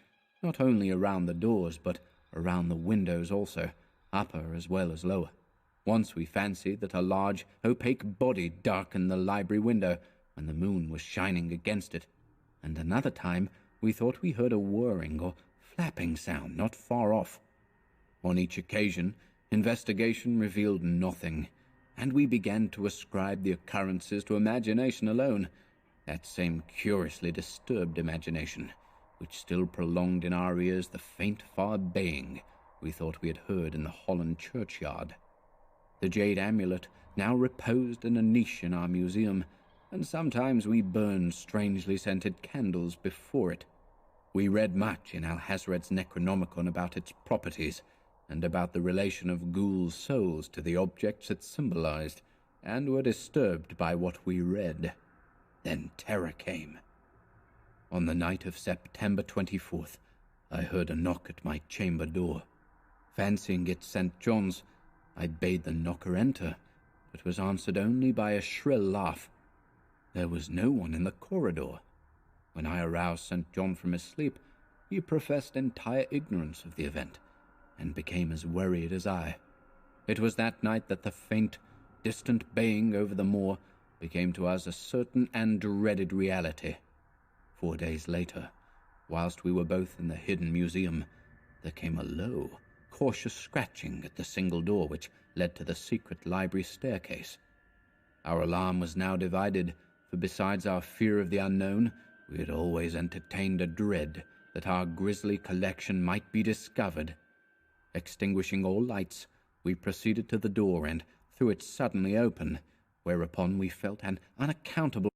not only around the doors, but around the windows also, upper as well as lower. Once we fancied that a large, opaque body darkened the library window when the moon was shining against it, and another time we thought we heard a whirring or flapping sound not far off. On each occasion, investigation revealed nothing, and we began to ascribe the occurrences to imagination alone, that same curiously disturbed imagination, which still prolonged in our ears the faint far baying we thought we had heard in the Holland churchyard. The jade amulet now reposed in a niche in our museum, and sometimes we burned strangely scented candles before it. We read much in Al-Hazred's Necronomicon about its properties, and about the relation of ghouls' souls to the objects it symbolized, and were disturbed by what we read. Then terror came. On the night of September 24th, I heard a knock at my chamber door. Fancying it St. John's, I bade the knocker enter, but was answered only by a shrill laugh. There was no one in the corridor. When I aroused St. John from his sleep, he professed entire ignorance of the event, and became as worried as I. It was that night that the faint, distant baying over the moor became to us a certain and dreaded reality. 4 days later, whilst we were both in the hidden museum, there came a low, cautious scratching at the single door which led to the secret library staircase. Our alarm was now divided, for besides our fear of the unknown, we had always entertained a dread that our grisly collection might be discovered. Extinguishing all lights, we proceeded to the door and threw it suddenly open, whereupon we felt an unaccountable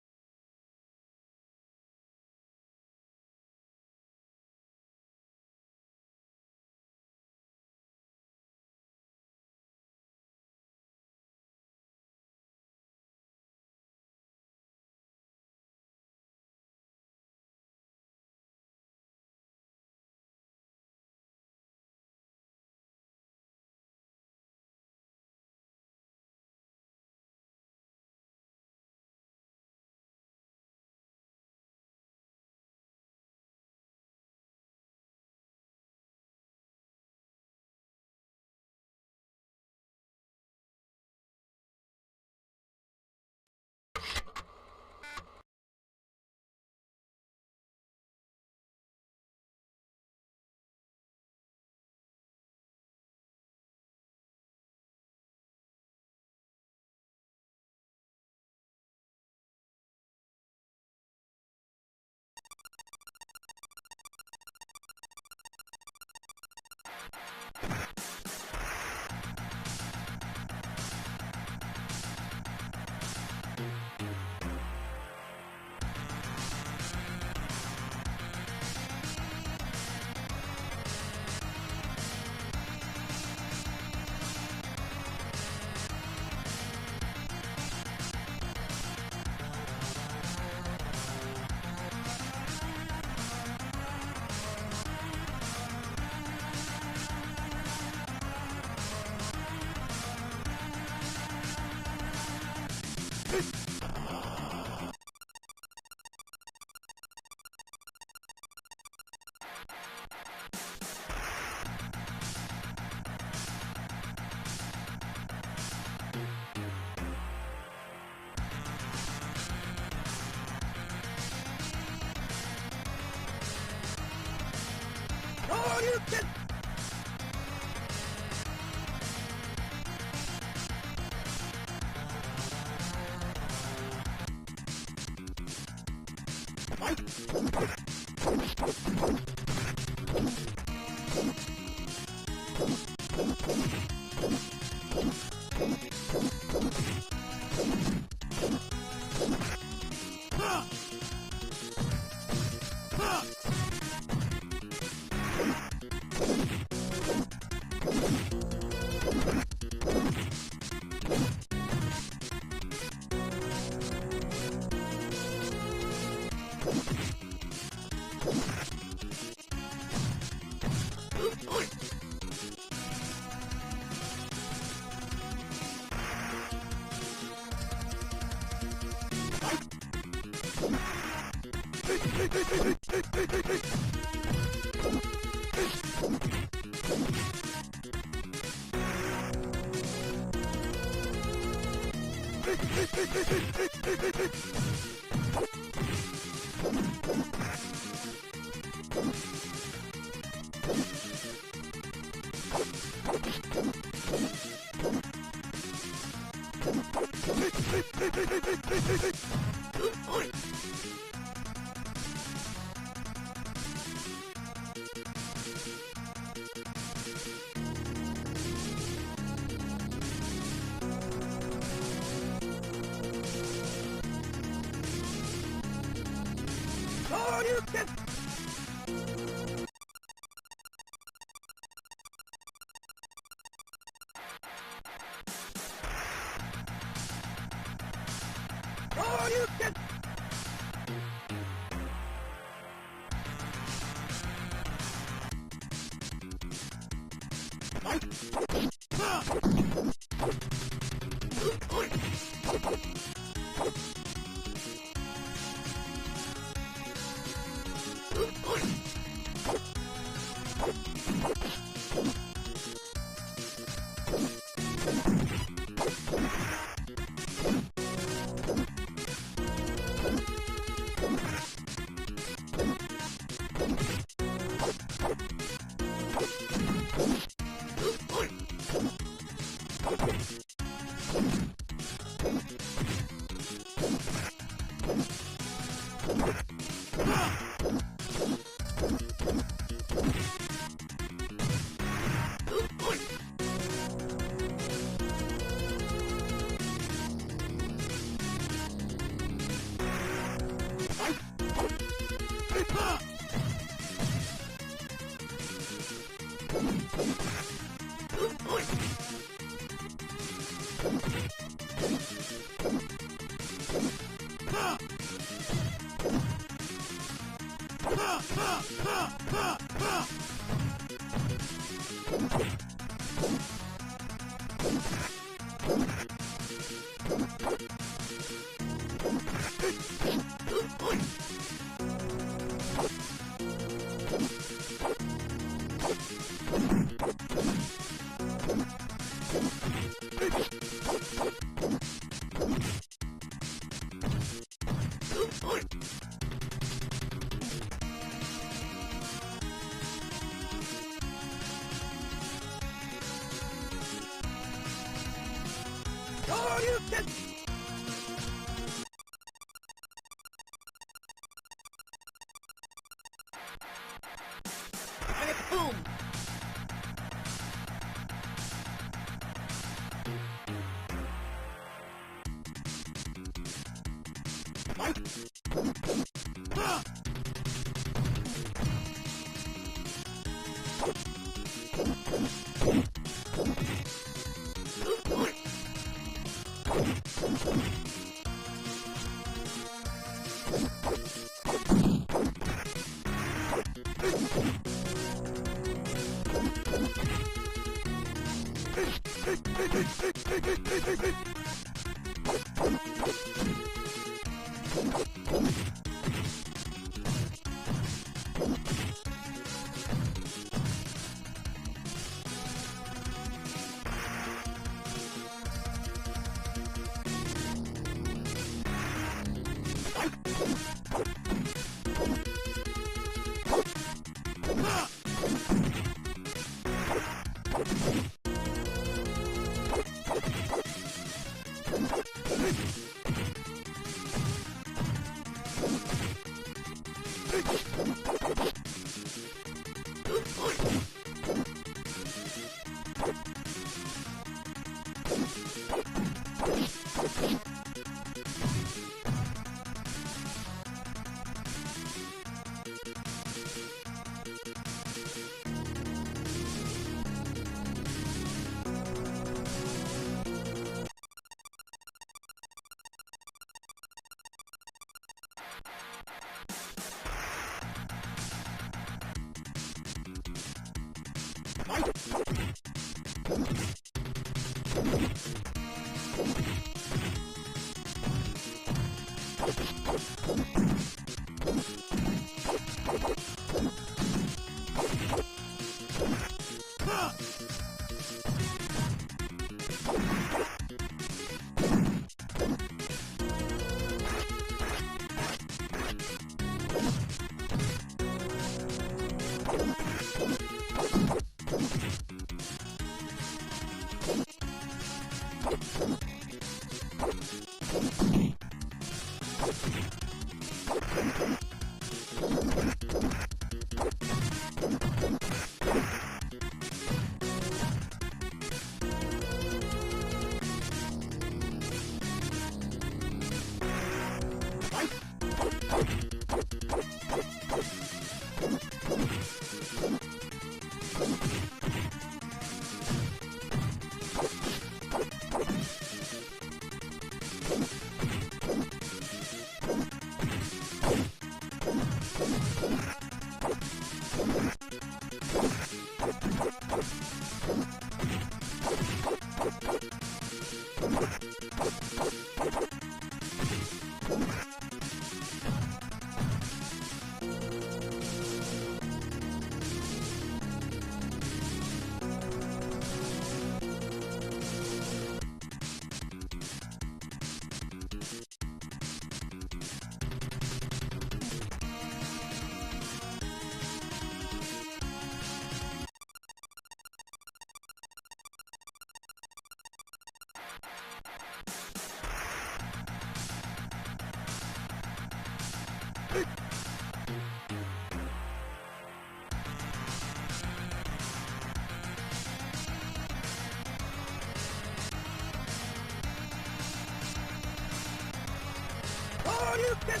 Oh, you can...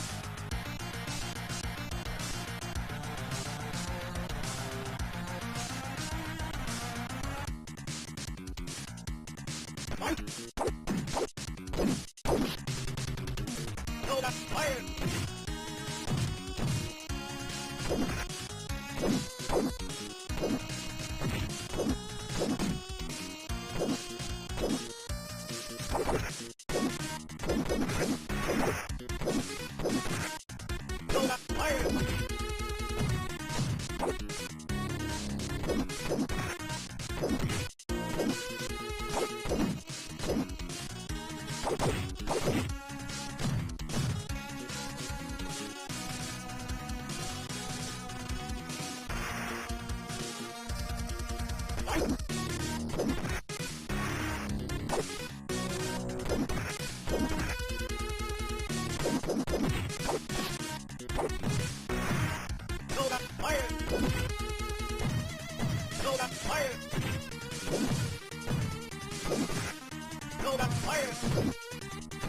No, that's fire! No, that's fire! No, that's fire! No, that's fire! No, that's fire!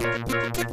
Fire!